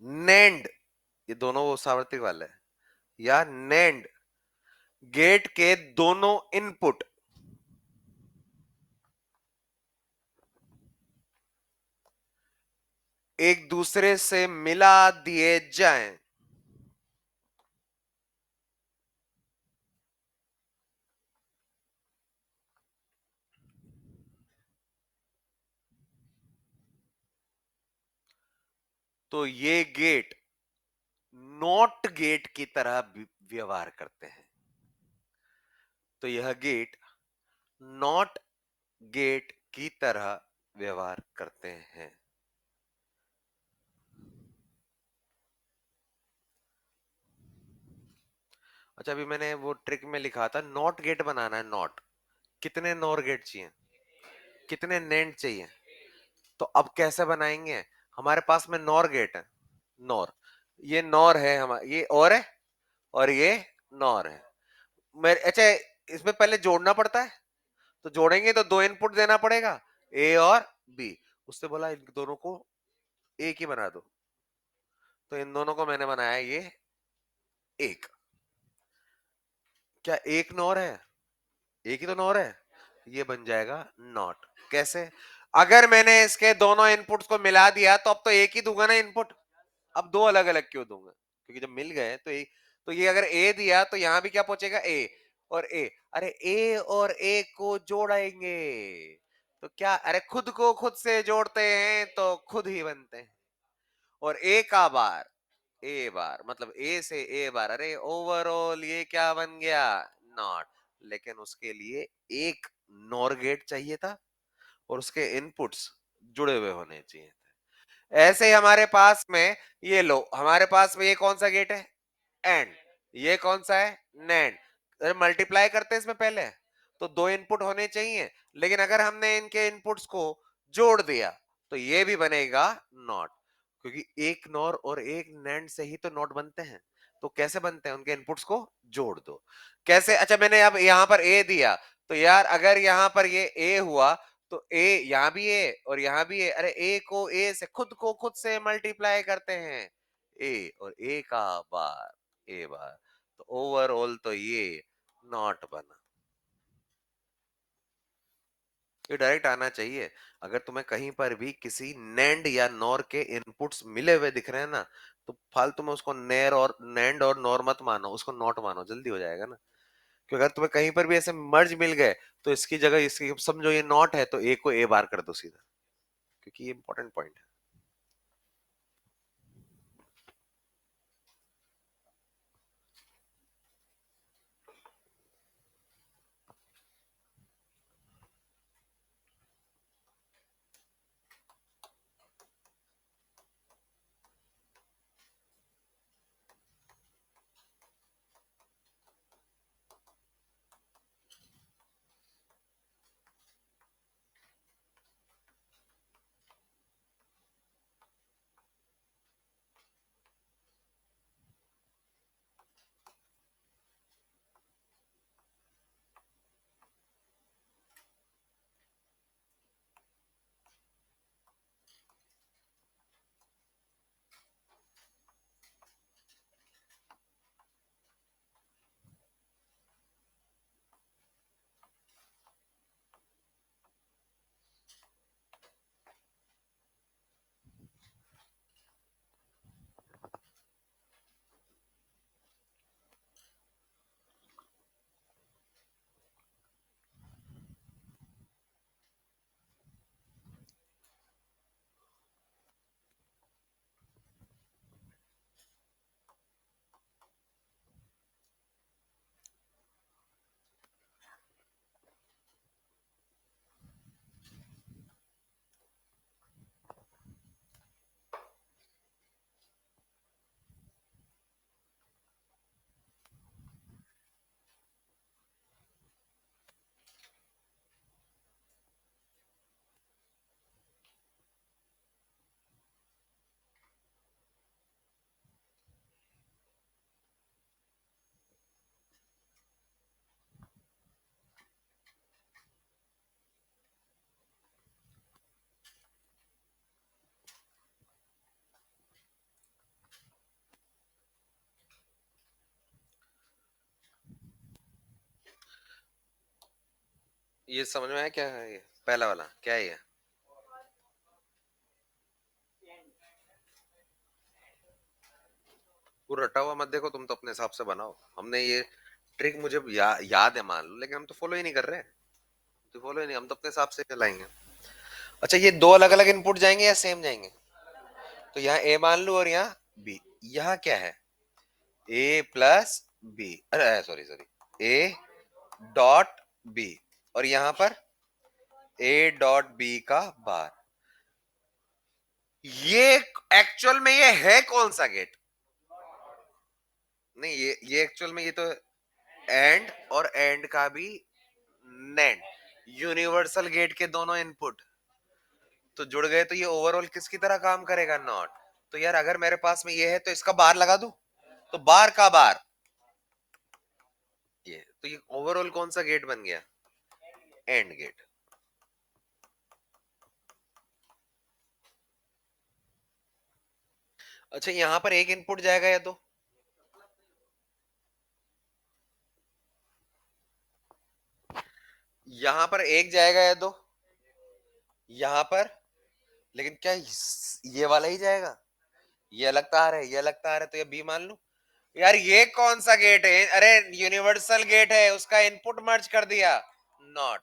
नेंड, ये दोनों वो सार्वत्रिक वाले हैं, या नेंड गेट के दोनों इनपुट एक दूसरे से मिला दिए जाएं, तो ये गेट नॉट गेट की तरह व्यवहार करते हैं। तो यह गेट नॉट गेट की तरह व्यवहार करते हैं। अच्छा, अभी मैंने वो ट्रिक में लिखा था नॉट गेट बनाना है। नॉट कितने नॉर गेट चाहिए, कितने नेंड चाहिए, तो अब कैसे बनाएंगे? हमारे पास में नॉर गेट है। नॉर, ये नॉर है हमारा, ये और है, और ये नॉर है। मेरे अच्छा, इसमें पहले जोड़ना पड़ता है, तो जोड़ेंगे तो दो इनपुट देना पड़ेगा, ए और बी। उससे बोला इन दोनों को एक ही बना दो, तो इन दोनों को मैंने बनाया ये एक। क्या एक नॉर है? एक ही तो नॉर है, ये बन जाएगा नॉट। कैसे? अगर मैंने इसके दोनों इनपुट्स को मिला दिया तो अब तो एक ही दूंगा ना इनपुट। अब दो अलग अलग क्यों दूंगा? क्योंकि जब मिल गए तो एक, तो ये अगर ए दिया तो यहां भी क्या पहुंचेगा, ए और ए। अरे ए और ए को जोड़ेंगे तो क्या, अरे खुद को खुद से जोड़ते हैं तो खुद ही बनते हैं। और ए का बार, ए बार मतलब ए से ए बार, अरे ओवरऑल ये क्या बन गया, नॉट। लेकिन उसके लिए एक नॉर गेट चाहिए था और उसके इनपुट्स जुड़े हुए होने चाहिए। ऐसे ही हमारे पास में, ये लो हमारे पास में ये कौन सा गेट है, एंड। ये कौन सा है, नैंड। अरे मल्टीप्लाई करते हैं इसमें पहले, तो दो इनपुट होने चाहिए, लेकिन अगर हमने इनके इनपुट्स को जोड़ दिया तो ये भी बनेगा नॉट। क्योंकि एक नॉर और एक नैंड से ही तो नॉट बनते हैं। तो कैसे बनते हैं, उनके इनपुट्स को जोड़ दो। कैसे? अच्छा, मैंने अब यहां पर ए दिया, तो यार अगर यहां पर ये ए हुआ तो ए यहां भी ए और यहां भी ए। अरे ए को ए से, खुद को खुद से मल्टीप्लाई करते हैं, ए और ए का बार, ए बार। तो ओवरऑल तो ये नॉट बना। ये डायरेक्ट आना चाहिए। अगर तुम्हें कहीं पर भी किसी नैंड या नॉर के इनपुट्स मिले हुए दिख रहे हैं ना, तो फालतू में उसको नैर और नैंड और नॉर मत मानो, उसको नॉट मानो, जल्दी हो जाएगा ना। क्योंकि अगर तुम्हें कहीं पर भी ऐसे मर्ज मिल गए तो इसकी जगह, इसकी समझो ये नॉट है तो ए को ए बार कर दो सीधा, क्योंकि ये इंपॉर्टेंट पॉइंट है। ये समझ में आया क्या है? ये पहला वाला क्या है? ये वो रटा हुआ मत देखो, तुम तो अपने हिसाब से बनाओ। हमने ये ट्रिक मुझे याद है मान लो, लेकिन हम तो फॉलो ही नहीं कर रहे। तो फॉलो ही नहीं, हम तो अपने हिसाब से चलाएंगे। अच्छा, ये दो अलग अलग इनपुट जाएंगे या सेम जाएंगे? तो यहाँ ए मान लो और यहाँ बी। यहाँ क्या है, ए प्लस बी, अरे sorry sorry, A dot B. और यहाँ पर ए डॉट बी का बार। ये एक्चुअल में ये है कौन सा गेट? नहीं, ये एक्चुअल में ये तो एंड और एंड का भी नैंड, यूनिवर्सल गेट के दोनों इनपुट तो जुड़ गए, तो ये ओवरऑल किसकी तरह काम करेगा? नॉट। तो यार अगर मेरे पास में ये है तो इसका बार लगा दूं, तो बार का बार ये, तो ये ओवरऑल कौन सा गेट बन गया? AND gate. अच्छा, यहां पर एक इनपुट जाएगा या दो? यहां पर एक जाएगा या दो? यहां पर, लेकिन क्या ये वाला ही जाएगा? ये अलग तार है, ये अलग तार है, तो ये बी मान लूं। यार ये कौन सा गेट है? अरे यूनिवर्सल गेट है, उसका इनपुट मर्ज कर दिया, नॉट।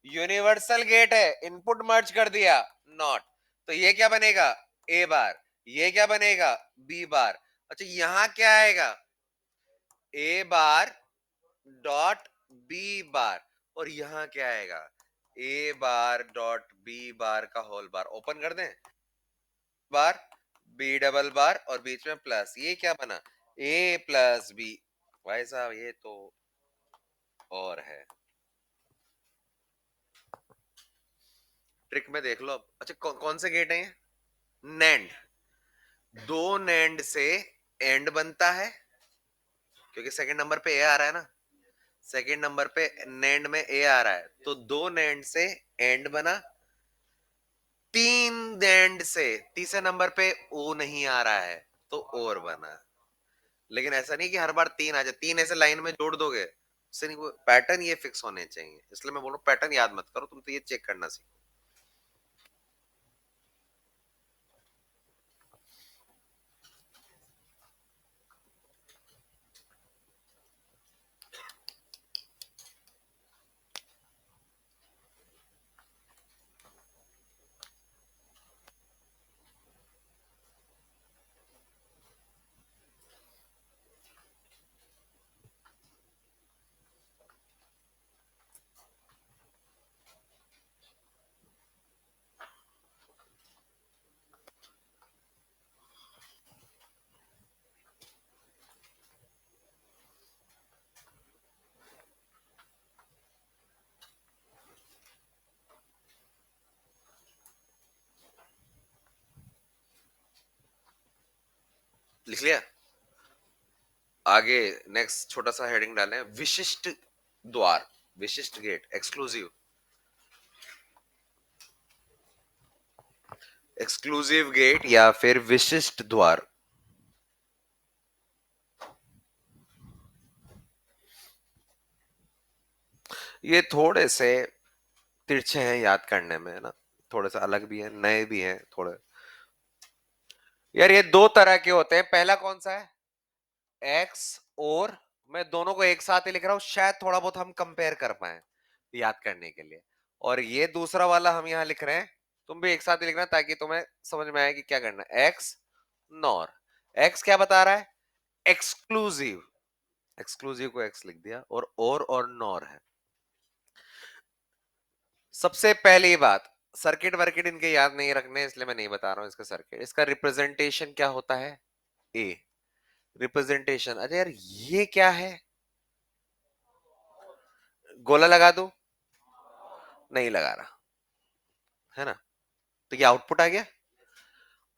यूनिवर्सल गेट है, इनपुट मर्ज कर दिया, नॉट। तो ये क्या बनेगा? ए बार। ये क्या बनेगा? B bar. अच्छा, यहां क्या आएगा? A bar dot B bar. और यहां क्या आएगा? ए बार डॉट बी बार का होल बार। ओपन कर दें, बार, बी डबल बार और बीच में प्लस। ये क्या बना? ए प्लस बी। भाई साहब ये तो और है, ट्रिक में देख लो अब। अच्छा, कौन से गेट हैं ये? नैंड। दो नैंड से एंड बनता है, क्योंकि सेकंड नंबर पे ए आ रहा है ना। सेकंड नंबर पे नैंड में ए आ रहा है, तो दो नैंड से एंड बना। तीन नैंड से तीसरे नंबर पे ओ नहीं आ रहा है, तो और बना। लेकिन ऐसा नहीं कि हर बार तीन आ जाए, तीन ऐसे लाइन में जोड़ दोगे उससे नहीं, पैटर्न ये फिक्स होने चाहिए। इसलिए मैं बोल रहा हूँ पैटर्न याद मत करो, तुम तो ये चेक करना सीखो। लिख लिया? आगे नेक्स्ट छोटा सा हेडिंग डालें, विशिष्ट द्वार, विशिष्ट गेट, एक्सक्लूसिव। एक्सक्लूसिव गेट या फिर विशिष्ट द्वार। ये थोड़े से तिरछे हैं याद करने में, है ना। थोड़े से अलग भी है, नए भी हैं थोड़े। यार ये दो तरह के होते हैं। पहला कौन सा है? एक्स और, मैं दोनों को एक साथ ही लिख रहा हूं, शायद थोड़ा बहुत हम कंपेयर कर पाए याद करने के लिए। और ये दूसरा वाला हम यहां लिख रहे हैं, तुम भी एक साथ ही लिखना ताकि तुम्हें समझ में आए कि क्या करना है। X nor. एक्स क्या बता रहा है? एक्सक्लूसिव। एक्सक्लूसिव को एक्स लिख दिया, और नॉर है। सबसे पहली बात, सर्किट वर्किट इनके याद नहीं रखने, इसलिए मैं नहीं बता रहा हूं इसका सर्किट। इसका रिप्रेजेंटेशन क्या होता है? ए। रिप्रेजेंटेशन, अरे यार ये क्या है? गोला लगा दो? नहीं लगा रहा, है ना। तो ये आउटपुट आ गया।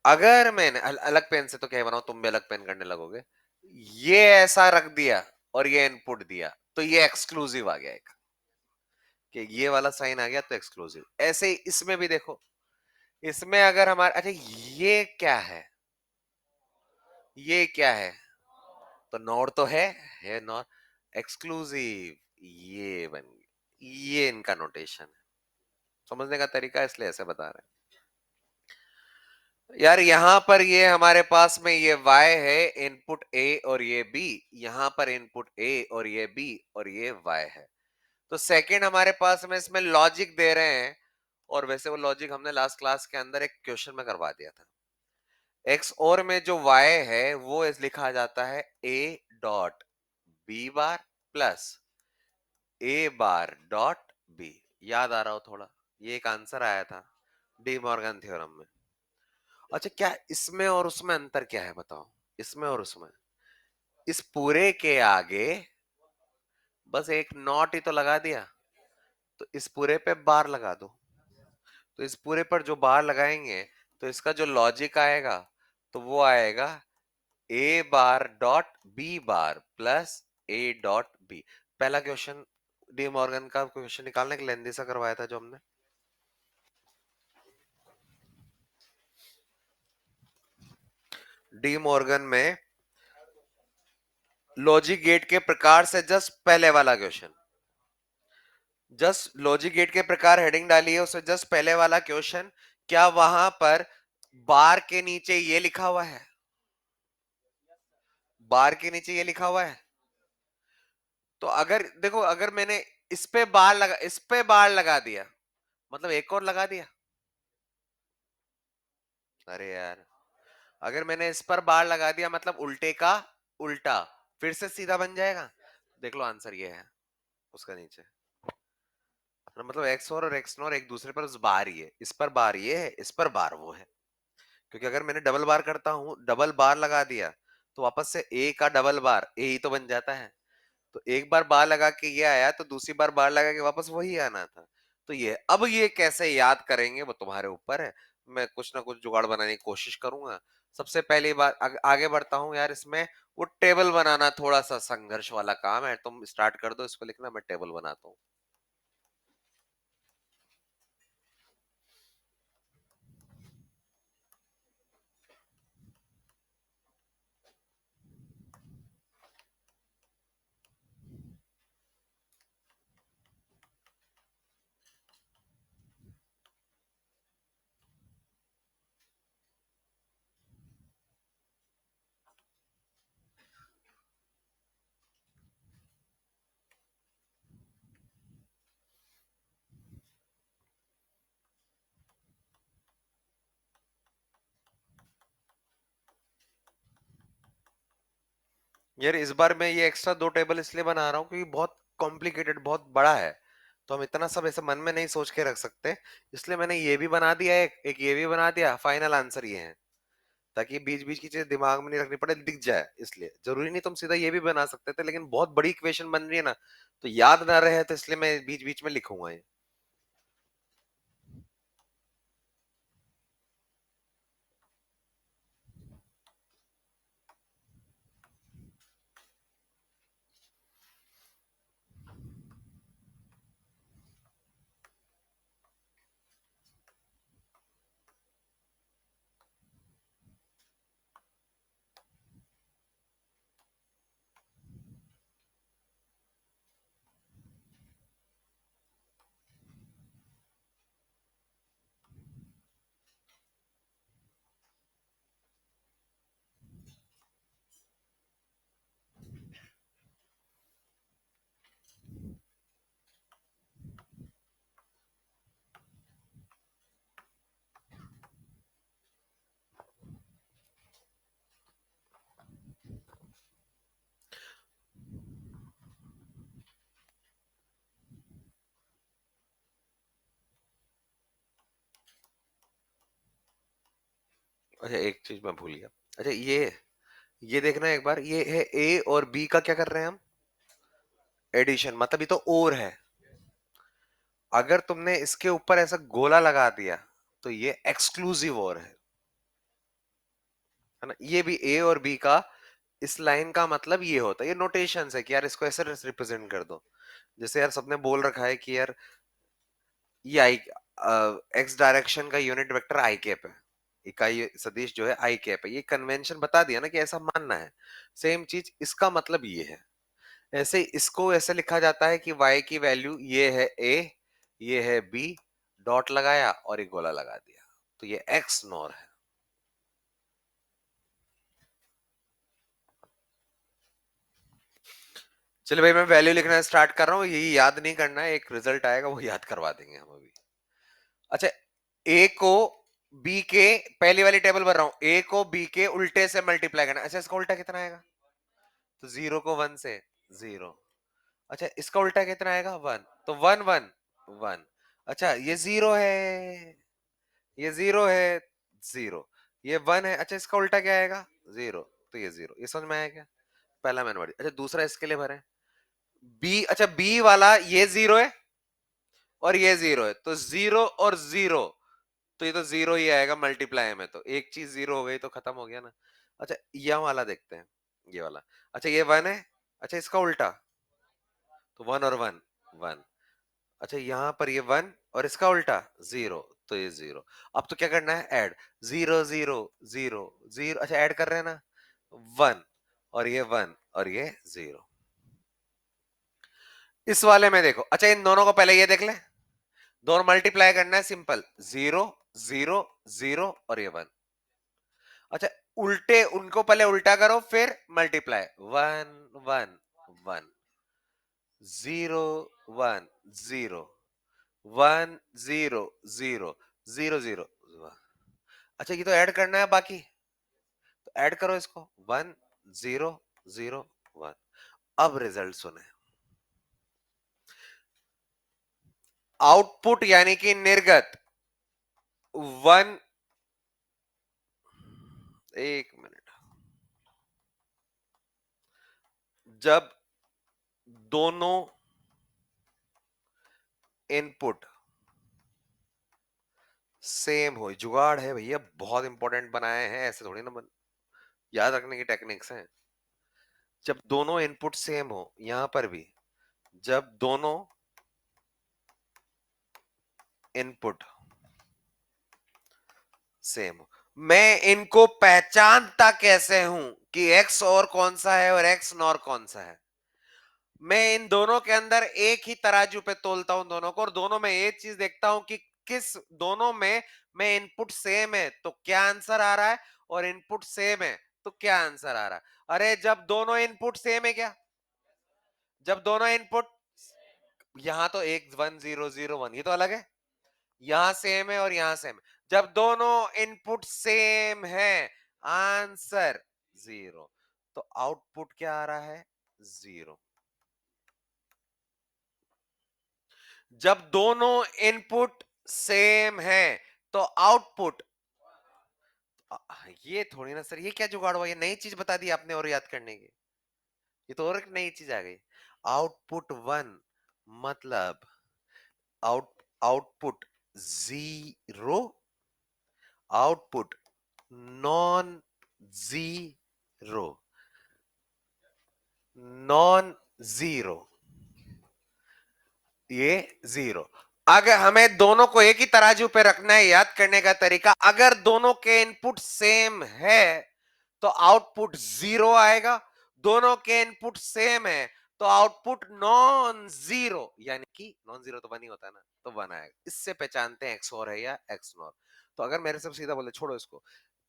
अगर मैंने अलग पेन से, तो क्या बनाओ, तुम भी अलग पेन करने लगोगे। ये ऐसा रख दिया और ये इनपुट दिया, तो ये एक्सक्लूसिव आ गया एक, कि ये वाला साइन आ गया तो एक्सक्लूसिव। ऐसे ही इसमें भी देखो, इसमें अगर हमारे, अच्छा ये क्या है? ये क्या है? तो नॉर तो है नॉर। एक्सक्लूसिव ये बन गया, ये इनका नोटेशन है, समझने का तरीका, इसलिए ऐसे बता रहे हैं। यार यहां पर ये हमारे पास में ये y है, इनपुट a और ये b। यहां पर इनपुट a और ये b और ये y है। तो सेकंड हमारे पास में इसमें लॉजिक दे रहे हैं, और वैसे वो लॉजिक हमने लास्ट क्लास के अंदर एक क्वेश्चन में करवा दिया था। x और में जो y है वो लिखा जाता है a dot B bar plus A bar dot B. याद आ रहा हो थोड़ा? ये एक आंसर आया था डी मॉर्गन थ्योरम में। अच्छा, क्या इसमें और उसमें अंतर क्या है बताओ? इसमें और उसमें, इस पूरे के आगे बस एक नॉट ही तो लगा दिया, तो इस पूरे पे बार लगा दो। तो इस पूरे पर जो बार लगाएंगे, तो इसका जो लॉजिक आएगा, तो वो आएगा A bar dot B bar plus A dot B. पहला क्वेश्चन डी मॉर्गन का क्वेश्चन निकालने के लेंदी सा करवाया था जो हमने। डी मॉर्गन में लॉजिक गेट के प्रकार से जस्ट पहले वाला क्वेश्चन, जस्ट लॉजिक गेट के प्रकार हेडिंग डाली है, उससे जस्ट पहले वाला क्वेश्चन, क्या वहां पर बार के नीचे ये लिखा हुआ है? बार के नीचे ये लिखा हुआ है। तो अगर देखो, अगर मैंने इस पे बार लगा दिया, मतलब एक और लगा दिया। अरे यार, अगर मैंने इस पर बार लगा दिया मतलब उल्टे का उल्टा, फिर से सीधा बन जाएगा। देख लो आंसर ये है उसका नीचे, मतलब एक्स और एक्स नॉर एक दूसरे पर उस बार ही है, इस पर बार ये है, इस पर बार वो है। क्योंकि अगर मैंने डबल बार करता हूं, डबल बार लगा दिया, तो वापस से ए का डबल बार ए ही तो बन जाता है। तो एक बार बार लगा के ये आया, तो दूसरी बार बार लगा के वापस वही आना था। तो ये अब ये कैसे याद करेंगे वो तुम्हारे ऊपर है। मैं कुछ ना कुछ जुगाड़ बनाने की कोशिश करूंगा। सबसे पहली बार आगे बढ़ता हूँ यार, इसमें वो टेबल बनाना थोड़ा सा संघर्ष वाला काम है। तुम स्टार्ट कर दो इसको लिखना, मैं टेबल बनाता हूँ। यार इस बार मैं ये एक्स्ट्रा दो टेबल इसलिए बना रहा हूँ क्योंकि बहुत कॉम्प्लिकेटेड, बहुत बड़ा है। तो हम इतना सब ऐसे मन में नहीं सोच के रख सकते। इसलिए मैंने ये भी बना दिया, एक ये भी बना दिया, फाइनल आंसर ये है। ताकि बीच बीच की चीज दिमाग में नहीं रखनी पड़े, दिख जाए। इसलिए जरूरी नहीं तुम सीधा ये भी बना सकते थे, लेकिन बहुत बड़ी इक्वेशन बन रही है ना, तो याद ना रहे, तो इसलिए मैं बीच बीच में लिखूंगा ये। अच्छा, एक चीज मैं भूल गया। अच्छा, ये देखना एक बार, ये है ए और बी का क्या कर रहे हैं हम? एडिशन, मतलब ये तो और है। अगर तुमने इसके ऊपर ऐसा गोला लगा दिया, तो ये एक्सक्लूसिव और है ना। ये भी ए और बी का, इस लाइन का मतलब ये होता है, ये नोटेशन है कि यार इसको ऐसे रिप्रेजेंट कर दो। जैसे यार सबने बोल रखा है कि यार ये आई, एक्स डायरेक्शन का यूनिट वेक्टर आई कैप है, इकाई सदिश जो है आई कैप है। ये कन्वेंशन बता दिया ना कि ऐसा मानना है। सेम चीज इसका मतलब ये है। ऐसे इसको ऐसे लिखा जाता है कि y की वैल्यू ये है a, ये है b, डॉट लगाया और एक गोला लगा दिया, तो ये x नॉर है। चलिए भाई, मैं वैल्यू लिखना स्टार्ट कर रहा हूँ, यही याद नहीं करना है, एक रिजल्ट आएगा वो याद करवा देंगे हम अभी। अच्छा, a को b के, पहली वाली टेबल भर रहा हूं, a को b के उल्टे से मल्टीप्लाई करना। अच्छा, इसका उल्टा कितना आएगा? तो जीरो को वन से, जीरो। अच्छा, इसका उल्टा कितना आएगा? वन, तो वन वन वन। अच्छा ये जीरो है, ये जीरो है, जीरो, ये वन है, अच्छा इसका उल्टा क्या आएगा, जीरो, तो ये जीरो, ये समझ में आया क्या? पहला मैंने बढ़ी, अच्छा दूसरा इसके लिए भरे, बी, अच्छा बी वाला ये जीरो है और ये जीरो है, तो जीरो और जीरो, तो ये तो जीरो ही आएगा मल्टीप्लाई में, तो एक चीज जीरो हो गई तो खत्म हो गया ना। अच्छा ये वाला देखते हैं, ये वाला, अच्छा ये वन है, अच्छा इसका उल्टा, तो वन और वन, वन, अच्छा यहां पर ये वन और इसका उल्टा जीरो, तो ये जीरो। अब तो क्या करना है, add, zero zero zero zero, अच्छा ऐड कर रहे हैं ना, वन और ये वन और ये जीरो। इस वाले में देखो, अच्छा इन दोनों को पहले ये देख ले, दोनों मल्टीप्लाई करना है, सिंपल, जीरो जीरो जीरो और ये वन। अच्छा उल्टे उनको पहले उल्टा करो फिर multiply, one one one, zero one zero, one zero zero zero zero, अच्छा ये तो ऐड करना है बाकी, तो ऐड करो इसको, वन जीरो जीरो वन। अब रिजल्ट सुने, आउटपुट यानी कि निर्गत, वन, एक मिनट, जब दोनों इनपुट सेम हो, जुगाड़ है भैया, बहुत इंपॉर्टेंट बनाए हैं, ऐसे थोड़ी ना याद रखने की टेक्निक्स हैं। जब दोनों इनपुट सेम हो, यहां पर भी जब दोनों इनपुट सेम हो, मैं इनको पहचानता कैसे हूं कि एक्स और कौन सा है और एक्स नॉर कौन सा है? मैं इन दोनों के अंदर एक ही तराजू पे तोलता हूं दोनों को, और दोनों में एक चीज देखता हूं कि किस दोनों में मैं इनपुट सेम है तो क्या आंसर आ रहा है, और इनपुट सेम है तो क्या आंसर आ रहा है। अरे जब दोनों इनपुट सेम है क्या, जब दोनों इनपुट, यहां तो एक वन जीरो जीरो वन, ये तो अलग है, यहां सेम है और यहां सेम है, जब दोनों इनपुट सेम है, आंसर जीरो, तो आउटपुट क्या आ रहा है, जीरो। जब दोनों इनपुट सेम है तो आउटपुट, ये थोड़ी ना सर, ये क्या जुगाड़ हुआ, ये नई चीज बता दी आपने और याद करने की, ये तो और एक नई चीज आ गई। आउटपुट वन मतलब output zero, output non zero, non zero, ये जीरो। अगर हमें दोनों को एक ही तराजू पे रखना है, याद करने का तरीका, अगर दोनों के इनपुट सेम है तो आउटपुट जीरो आएगा, दोनों के इनपुट सेम है तो आउटपुट नॉन जीरो, यानी कि नॉन जीरो तो वन ही होता है ना, तो वन आएगा। इससे पहचानते हैं एक्स और है या एक्स नॉर। तो अगर मेरे से सीधा बोले, छोड़ो इसको,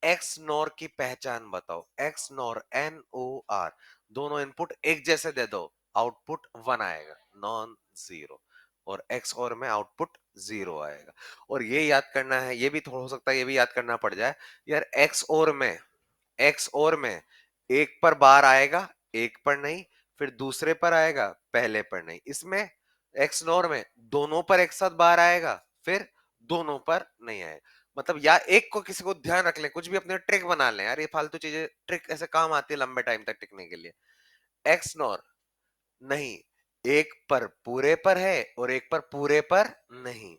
एक्स नॉर की पहचान बताओ, X NOR, N O R, दोनों इनपुट एक जैसे दे दो, आउटपुट वन आएगा, नॉन जीरो, और एक्स और में आउटपुट जीरो आएगा। और ये याद करना है, ये भी थोड़ा हो सकता है ये भी याद करना पड़ जाए, यार एक्स और में, एक्स और में एक पर बार आएगा, एक पर नहीं, फिर दूसरे पर आएगा, पहले पर नहीं। इसमें एक्स नॉर में दोनों पर एक साथ बार आएगा, फिर दोनों पर नहीं आएगा। मतलब या एक को किसी को ध्यान रख ले, कुछ भी अपने ट्रिक बना ले यार, ये फालतू चीजें ट्रिक ऐसे काम आती है लंबे टाइम तक टिकने के लिए। एक्स नॉर नहीं, एक पर पूरे पर है और एक पर पूरे पर नहीं,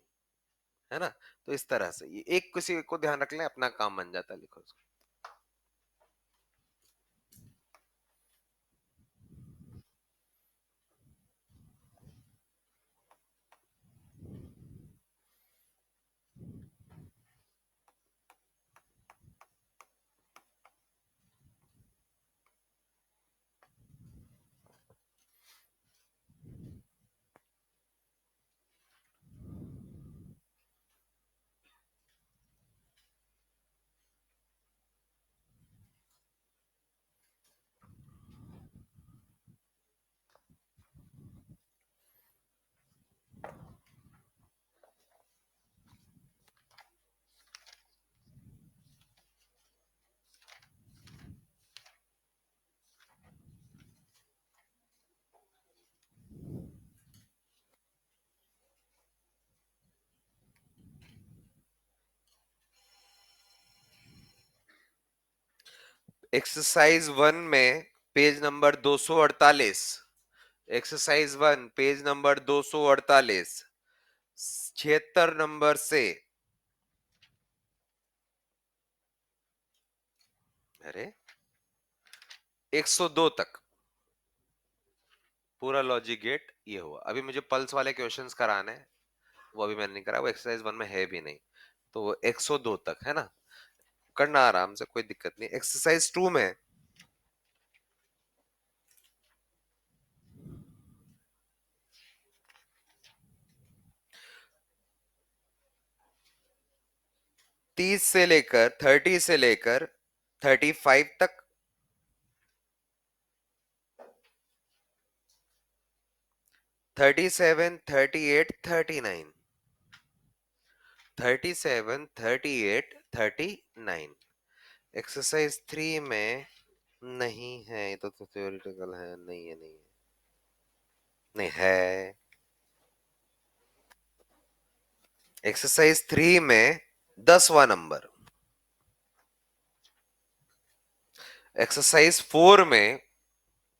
है ना? तो इस तरह से ये एक किसी को ध्यान रख ले, अपना काम बन जाता है, लिखो इसको। एक्सरसाइज 1 में page number 248, exercise 1 page number 248, 76 number से, अरे 102 तक पूरा लॉजिक गेट ये हुआ। अभी मुझे पल्स वाले क्वेश्चंस कराने हैं, वो अभी मैंने नहीं करा, वो एक्सरसाइज 1 में है भी नहीं, तो वो 102 तक है ना, करना आराम से, कोई दिक्कत नहीं। एक्सरसाइज 2 में 30 से लेकर 30 से लेकर 35 तक, 37, 38, 39, 37, 38, 39। एक्सरसाइज 3 में नहीं है, ये तो थ्योरेटिकल है, नहीं है, नहीं है, नहीं है। एक्सरसाइज 3 में 10वां नंबर। एक्सरसाइज 4 में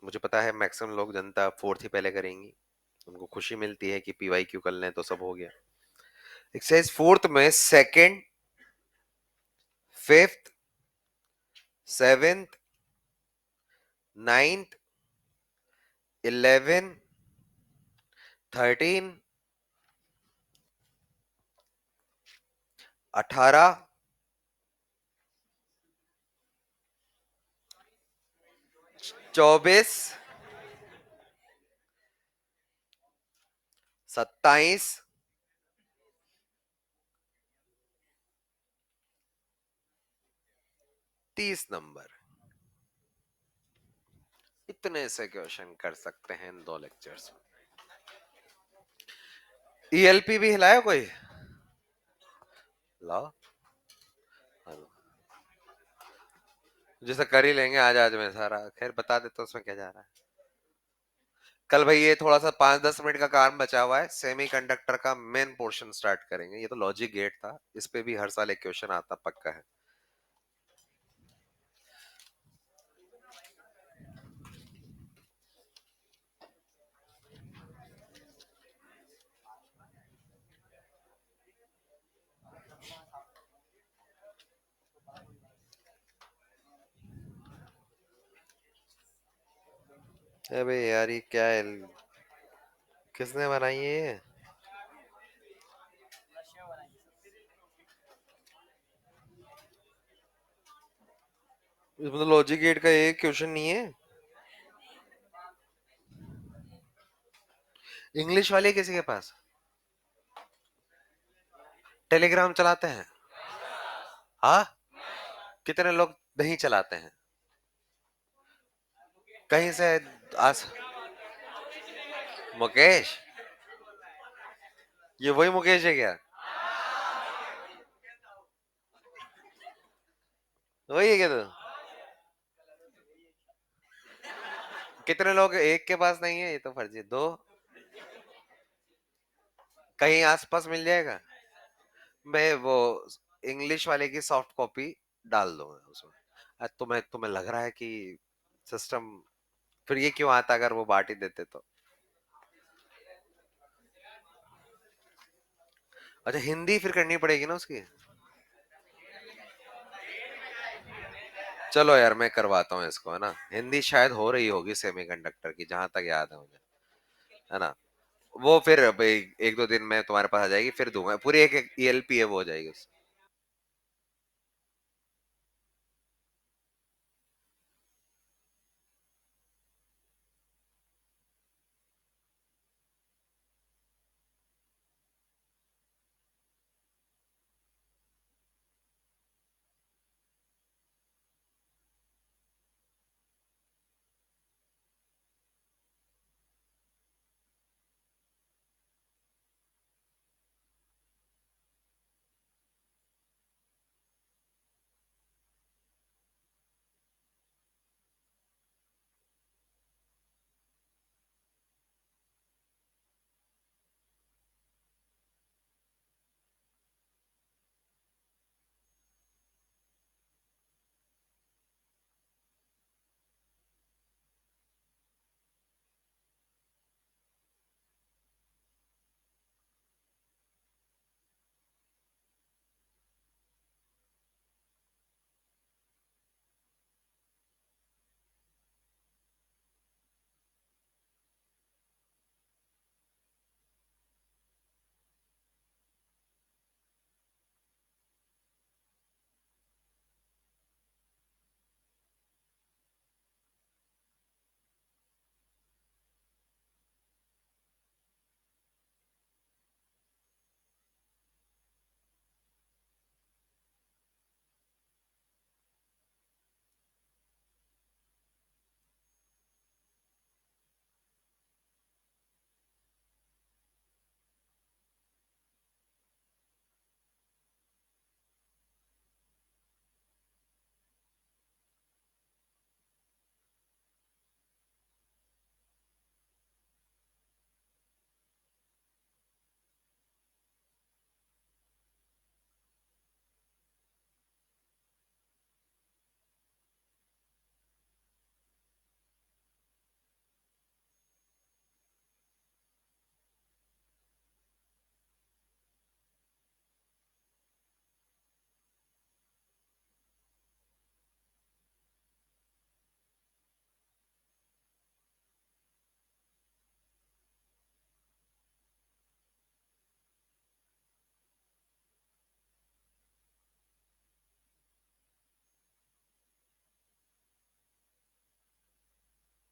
मुझे पता है मैक्सिमम लोग जनता फोर्थ ही पहले करेंगी, उनको खुशी मिलती है कि पीवाई क्यू कर लें तो सब हो गया। एक्सरसाइज फोर्थ में second, fifth, seventh, ninth, 11, 13, 18, 24, 27, 30 number. इतने से क्वेश्चन कर सकते हैं इन 2 लेक्चर्स में। ईएलपी भी हिलाया कोई? लाओ, जैसे कर ही लेंगे आज, आज में सारा खैर बता देता हूं उसमें क्या जा रहा है। कल भाई ये थोड़ा सा 5-10 मिनट का काम बचा हुआ है, सेमीकंडक्टर का मेन पोर्शन स्टार्ट करेंगे। ये तो लॉजिक गेट था, इस पे भी हर साल एक क्वेश्चन आता पक्का है। अबे यार ये क्या है, किसने बनाई है ये? इसमें तो लॉजिक गेट का एक क्वेश्चन नहीं है। इंग्लिश वाले किसी के पास टेलीग्राम चलाते हैं? हाँ, कितने लोग नहीं चलाते हैं? कहीं से आस मुकेश, ये वही मुकेश है क्या? वही है क्या? तो कितने लोग एक के पास नहीं है, ये तो फर्जी। दो कहीं आसपास मिल जाएगा। मैं वो इंग्लिश वाले की सॉफ्ट कॉपी डाल दूंगा उसमें। तुम्हें तुम्हें लग रहा है कि सिस्टम, फिर ये क्यों आता अगर वो बांट ही देते तो? अच्छा हिंदी फिर करनी पड़ेगी ना उसकी। चलो यार मैं करवाता हूँ इसको, है ना, हिंदी शायद हो रही होगी सेमीकंडक्टर की, जहां तक याद है मुझे, है ना। वो फिर भाई 1-2 दिन में तुम्हारे पास आ जाएगी, फिर दूंगा पूरी, एक ईएलपी है वो हो जाएगी।